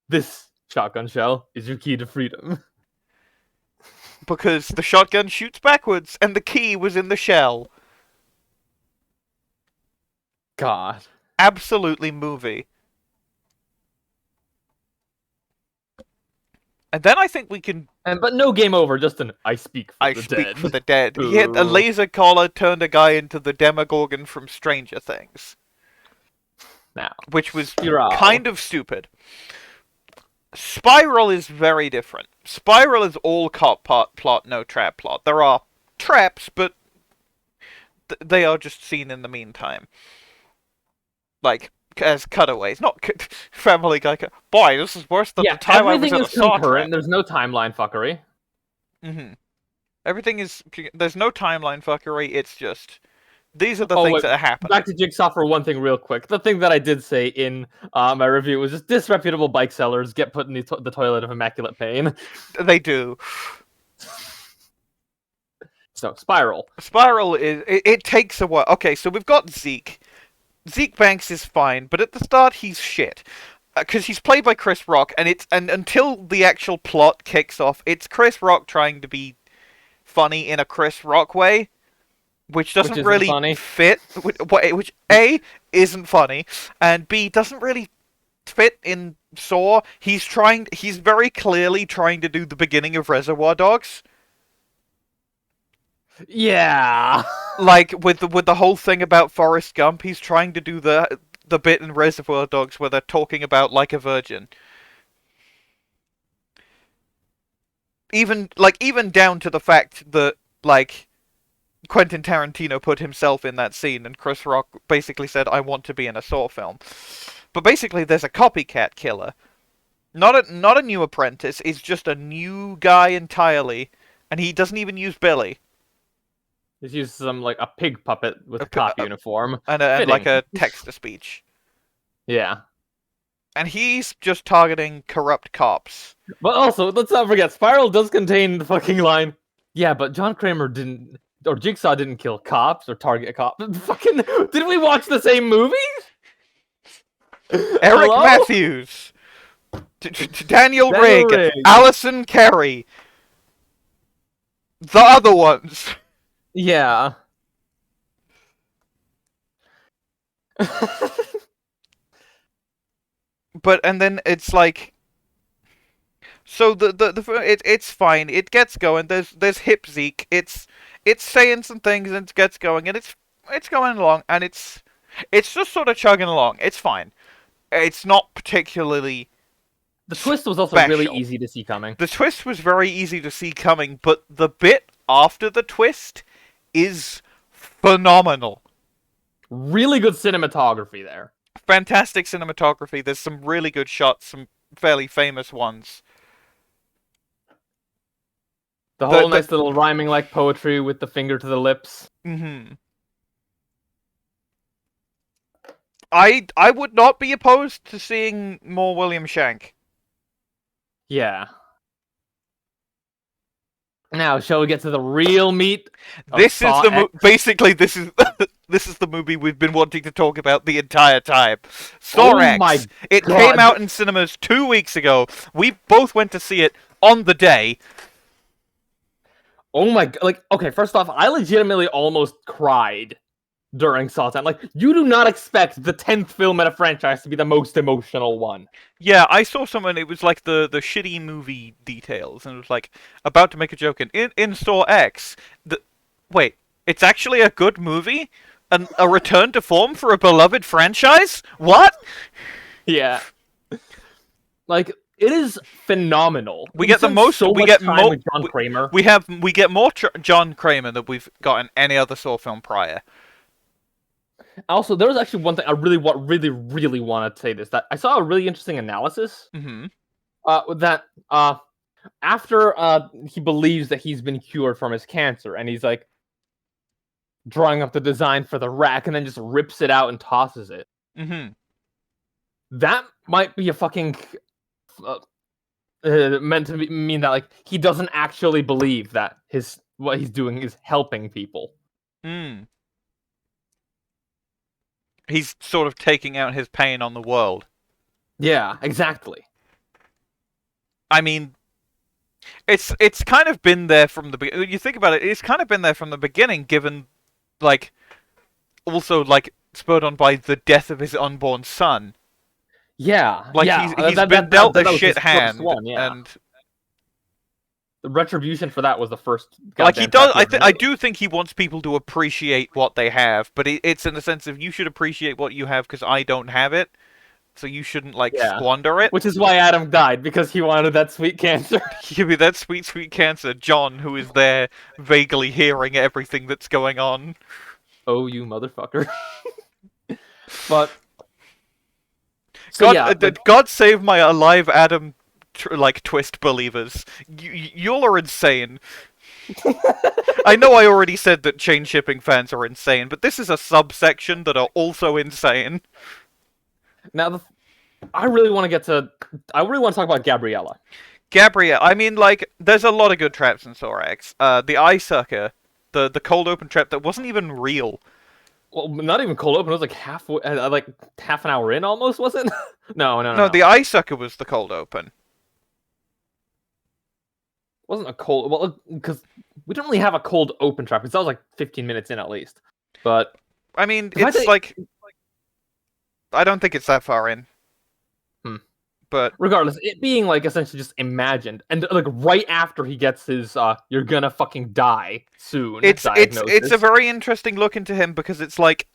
This shotgun shell is your key to freedom. Because the shotgun shoots backwards, and the key was in the shell. God. Absolutely movie. And then I think we can... But no game over, just an I speak for I the speak dead. for the dead. He had a laser collar, turned a guy into the Demogorgon from Stranger Things. Now, Which was Spiral. kind of stupid. Spiral is very different. Spiral is all cop plot, no trap plot. There are traps, but they are just seen in the meantime. Like, as cutaways. Not Family Guy. Boy, this is worse than the time I was in a saw trap. There's no timeline fuckery. Mm-hmm. Everything is... There's no timeline fuckery, it's just... These are the things that happen. Back to Jigsaw for one thing real quick. The thing that I did say in my review was just disreputable bike sellers get put in the toilet of immaculate pain. They do. So, Spiral. Spiral is... It takes a while. Okay, so we've got Zeke. Zeke Banks is fine, but at the start he's shit. Because he's played by Chris Rock, and until the actual plot kicks off, it's Chris Rock trying to be funny in a Chris Rock way. Which doesn't really funny. fit, which A, isn't funny, and B, doesn't really fit in Saw. He's very clearly trying to do the beginning of Reservoir Dogs. Yeah. Like, with the whole thing about Forrest Gump, he's trying to do the bit in Reservoir Dogs where they're talking about Like a Virgin. Even down to the fact that, like... Quentin Tarantino put himself in that scene, and Chris Rock basically said, I want to be in a Saw film. But basically, there's a copycat killer. Not a new apprentice, he's just a new guy entirely, and he doesn't even use Billy. He uses like a pig puppet with a cop uniform. And like a text-to-speech. Yeah. And he's just targeting corrupt cops. But also, let's not forget, Spiral does contain the fucking line, yeah, but John Kramer didn't... Or Jigsaw didn't kill cops or target cops. Fucking... Did we watch the same movie? Eric Matthews. Daniel Rigg. Allison Carey. The other ones. Yeah. But, and then it's like... So it's fine. It gets going. There's hip Zeke. It's saying some things and it gets going, and it's going along, and it's just sort of chugging along. It's fine. It's not particularly... The twist was also special. really easy to see coming. The twist was very easy to see coming, but the bit after the twist is phenomenal. Really good cinematography there. Fantastic cinematography. There's some really good shots, some fairly famous ones. The whole nice little rhyming like poetry with the finger to the lips. Mm-hmm. I would not be opposed to seeing more William Shank. Yeah. Now, shall we get to the real meat? This is basically this is this is the movie we've been wanting to talk about the entire time. Saw X. It came out in cinemas 2 weeks ago. We both went to see it on the day. Oh my god, like, okay, first off, I legitimately almost cried during Saw time. Like, you do not expect the 10th film in a franchise to be the most emotional one. Yeah, I saw someone, it was like the shitty movie details, and it was like, about to make a joke in Saw X. Wait, it's actually a good movie? A return to form for a beloved franchise? What? Yeah. Like, it is phenomenal. We get the most. We get more. With John Kramer. We get more John Kramer than we've got in any other Saw film prior. Also, there was actually one thing I really want to say this. That I saw a really interesting analysis. Mm-hmm. That after he believes that he's been cured from his cancer, and he's like drawing up the design for the rack, and then just rips it out and tosses it. Mm-hmm. That might be a fucking meant to mean that like he doesn't actually believe that what he's doing is helping people. Hmm. He's sort of taking out his pain on the world. Yeah, exactly. I mean, it's kind of been there from the beginning. You think about it, it's kind of been there from the beginning, given, like, also, like, spurred on by the death of his unborn son. Yeah, Like, yeah. he's been dealt a That was shit his first hand, one. Yeah, and, the retribution for that was the first like, he goddamn does, crap he ever I made. do think he wants people to appreciate what they have, but it's in the sense of, you should appreciate what you have because I don't have it, so you shouldn't, like, Yeah, squander it. which is why Adam died, because he wanted that sweet cancer. Give me that sweet, sweet cancer, John, who is there vaguely hearing everything that's going on. Oh, you motherfucker. But so God, yeah, like, God save my alive Adam, like, twist believers. Y'all are insane. I know I already said that chain shipping fans are insane, but this is a subsection that are also insane. now I really want to talk about Gabriella. Gabrielle, I mean, like, there's a lot of good traps in Sorax. The eye sucker, the cold open trap that wasn't even real. Well, not even cold open. It was like half an hour in, almost, was it? No. The eye sucker was the cold open. It wasn't a cold. Well, because we didn't really have a cold open trap. Because that was like 15 minutes in at least. But I mean, it's like, I don't think it's that far in. But regardless, it being like essentially just imagined, and like right after he gets his "you're gonna fucking die soon" it's diagnosis. a very interesting look into him, because it's like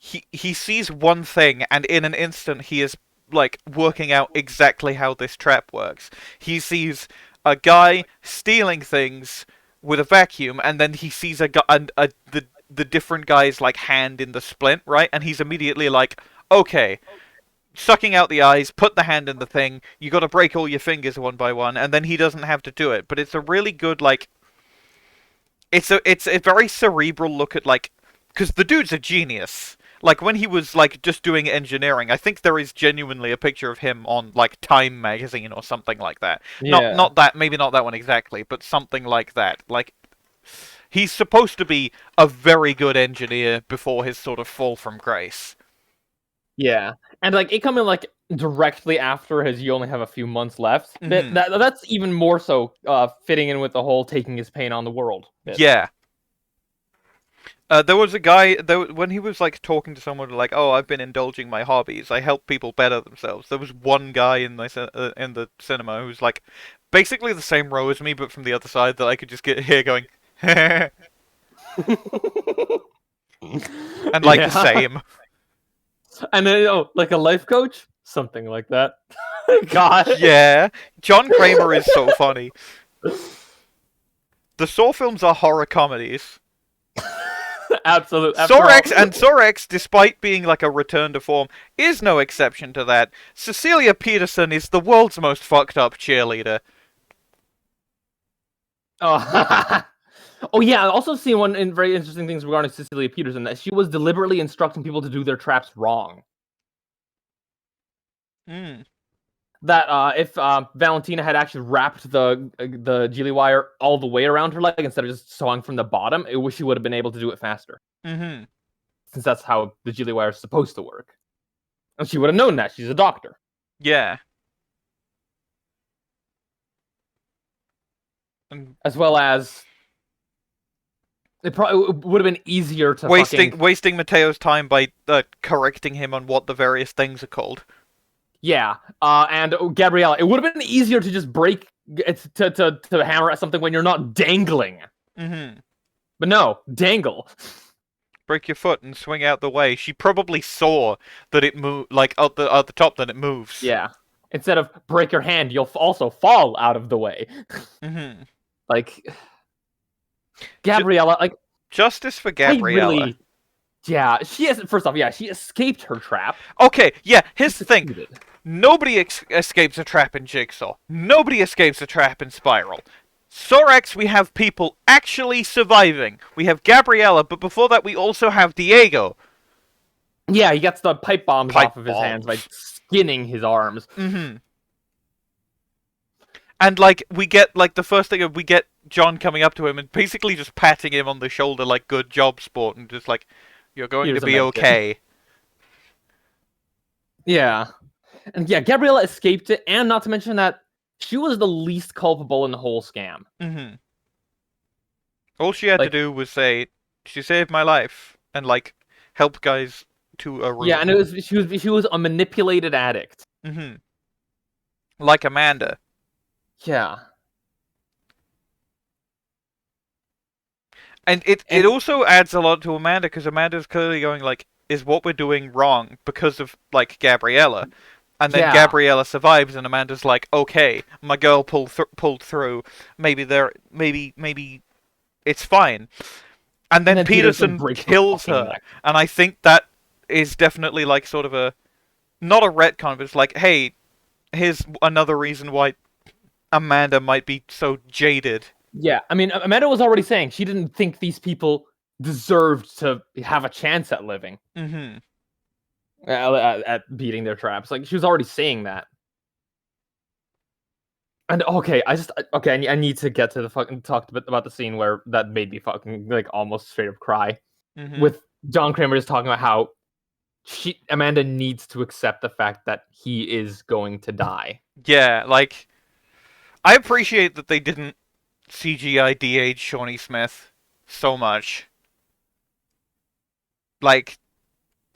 he sees one thing, and in an instant he is, like, working out exactly how this trap works. He sees a guy stealing things with a vacuum, and then he sees the different guy's, like, hand in the splint, right? And he's immediately like, okay, sucking out the eyes, put the hand in the thing, you gotta break all your fingers one by one, and then he doesn't have to do it. But it's a really good, like, it's a very cerebral look at, like, because the dude's a genius. Like, when he was, like, just doing engineering, I think there is genuinely a picture of him on, like, Time magazine or something like that. Yeah. Not that, maybe not that one exactly, but something like that. Like, he's supposed to be a very good engineer before his sort of fall from grace. Yeah, and like it coming like directly after his "you only have a few months left" bit. That's even more so fitting in with the whole taking his pain on the world bit. Yeah. There was a guy, when he was, like, talking to someone, like, oh, I've been indulging my hobbies, I help people better themselves. There was one guy in the cinema who's, like, basically the same row as me, but from the other side, that I could just get here going, and, like, the same. And then, like a life coach? Something like that. God. Yeah. John Kramer is so funny. The Saw films are horror comedies. Absolutely. Sorex, despite being like a return to form, is no exception to that. Cecilia Peterson is the world's most fucked up cheerleader. Oh. Oh yeah, I also seen one very interesting things regarding Cecilia Peterson, that she was deliberately instructing people to do their traps wrong. That if Valentina had actually wrapped the Geely wire all the way around her leg instead of just sawing from the bottom, she would have been able to do it faster. Since that's how the Geely wire is supposed to work. And she would have known that. She's a doctor. Yeah. As well as it probably would have been easier to wasting Mateo's time by correcting him on what the various things are called. Yeah, and Gabriella, it would have been easier to just break to hammer at something when you're not dangling. But no, dangle. Break your foot and swing out the way. She probably saw that it moved, like at the top, that it moves. Yeah. Instead of break your hand, you'll also fall out of the way. Like, Gabriella, like, justice for Gabriella. Really, yeah, she has. First off, yeah, she escaped her trap. Okay, yeah. Here's the thing: nobody escapes a trap in Jigsaw. Nobody escapes a trap in Spiral. Sorex, we have people actually surviving. We have Gabriella, but before that, we also have Diego. Yeah, he gets the pipe bombs off of his hands by skinning his arms. And like we get like the first thing we get John coming up to him and basically just patting him on the shoulder like good job sport and just like you're going to Here's a be med kit. okay. Yeah. And yeah, Gabriella escaped it, and not to mention that she was the least culpable in the whole scam. Mm-hmm. All she had to Like, do was say she saved my life and like help guys to a yeah, and room. it was she was a manipulated addict. Mm-hmm. Like Amanda. Yeah. And it And also adds a lot to Amanda because Amanda's clearly going like, is what we're doing wrong because of like Gabriella, and then yeah. Gabriella survives, and Amanda's like, okay, my girl pulled through. Maybe it's fine. And And then then Peterson Peterson breaks her kills fucking her, neck. and I think that is definitely like sort of a not a retcon, but it's like, hey, here's another reason why Amanda might be so jaded. Yeah, I mean, Amanda was already saying she didn't think these people deserved to have a chance at living, Mm-hmm. at beating their traps. Like, she was already saying that. And okay, I need to get to the fucking talk about the scene where that made me fucking like almost straight up cry. Mm-hmm. With John Kramer just talking about how Amanda needs to accept the fact that he is going to die. Yeah, like I appreciate that they didn't CGI de-age Shawnee Smith so much. Like,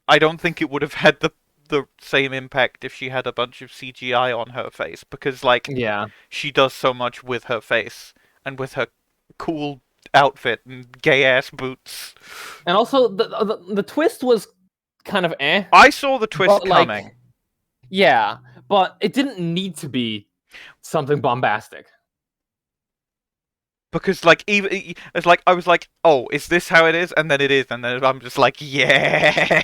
I don't think it would have had the same impact if she had a bunch of CGI on her face because like Yeah, she does so much with her face and with her cool outfit and gay ass boots. and also the twist was kind of eh, I saw the twist but like, coming yeah, but it didn't need to be something bombastic. because like even it's like I was like, "Oh, is this how it is?" And then it is, and then I'm just like, "Yes!"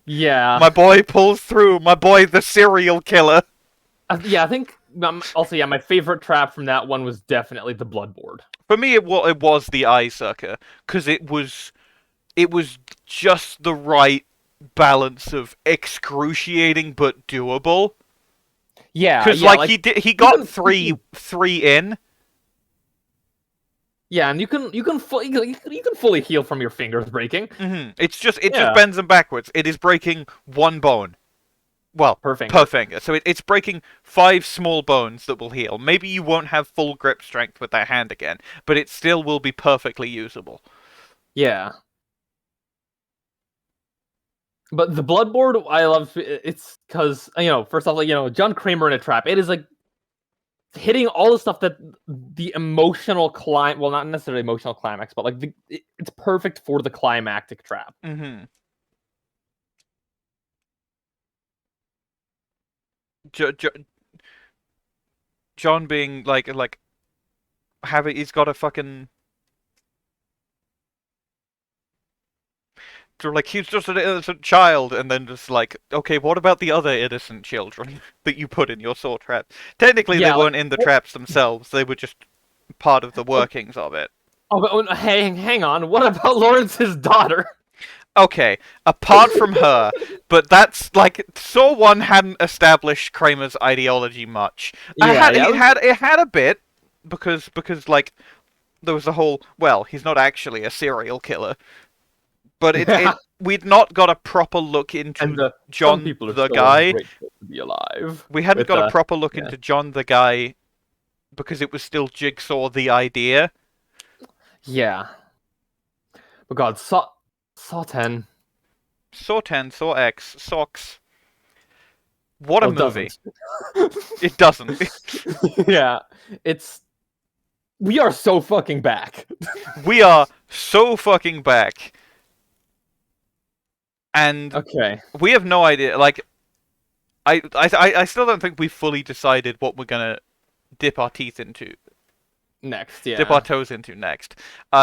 Yeah, My boy pulls through. My boy, the serial killer. yeah. I think also, yeah, my favorite trap from that one was definitely the bloodboard. For me, it was the eye sucker because it was just the right balance of excruciating but doable. Yeah, Because yeah, like like he you got can, three in. yeah, and you can fully heal from your fingers breaking. It just Yeah, bends them backwards. It is breaking one bone. Well, per finger. per finger. So it's breaking 5 small bones that will heal. Maybe you won't have full grip strength with that hand again, but it still will be perfectly usable. Yeah. But the bloodboard, I love it's because first off, like John Kramer in a trap. It is like hitting all the stuff that the emotional well, not necessarily emotional climax, but like it's perfect for the climactic trap. Mm-hmm. John being like having he's got a fucking like he's just an innocent child, and then just like, okay, what about the other innocent children that you put in your saw trap? Technically, they Yeah, like weren't in the traps themselves; they were just part of the oh, workings of it. but hang on. What about Lawrence's daughter? Okay, apart from her, but that's like Saw One hadn't established Kramer's ideology much. I Yeah, had yeah, it had a bit because like there was a whole he's not actually a serial killer, but it yeah. we'd not got a proper look And into some John people are the still guy. ungrateful to be alive. We hadn't With got a proper look yeah, into John the guy because it was still Jigsaw the idea. yeah. But God, Saw 10. Saw 10, Saw X, Socks. What a Well, it movie. doesn't. It doesn't. Yeah, it's we are so fucking back. We are so fucking back. And Okay, we have no idea. Like, I still don't think we've fully decided what we're gonna dip our teeth into, next, dip our yeah. toes into next.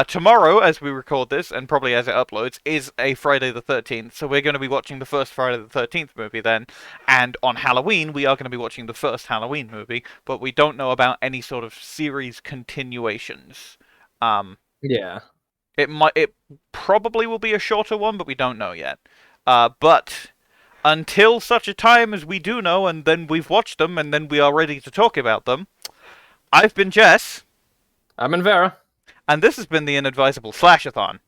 Tomorrow, as we record this, and probably as it uploads, is a Friday the 13th. So we're going to be watching the first Friday the 13th movie then. And on Halloween, we are going to be watching the first Halloween movie, but we don't know about any sort of series continuations. Yeah. It probably will be a shorter one, but we don't know yet. But Until such a time as we do know, and then we've watched them, and then we are ready to talk about them, I've been Jess, I'm in Vera. and this has been the Inadvisable Slashathon.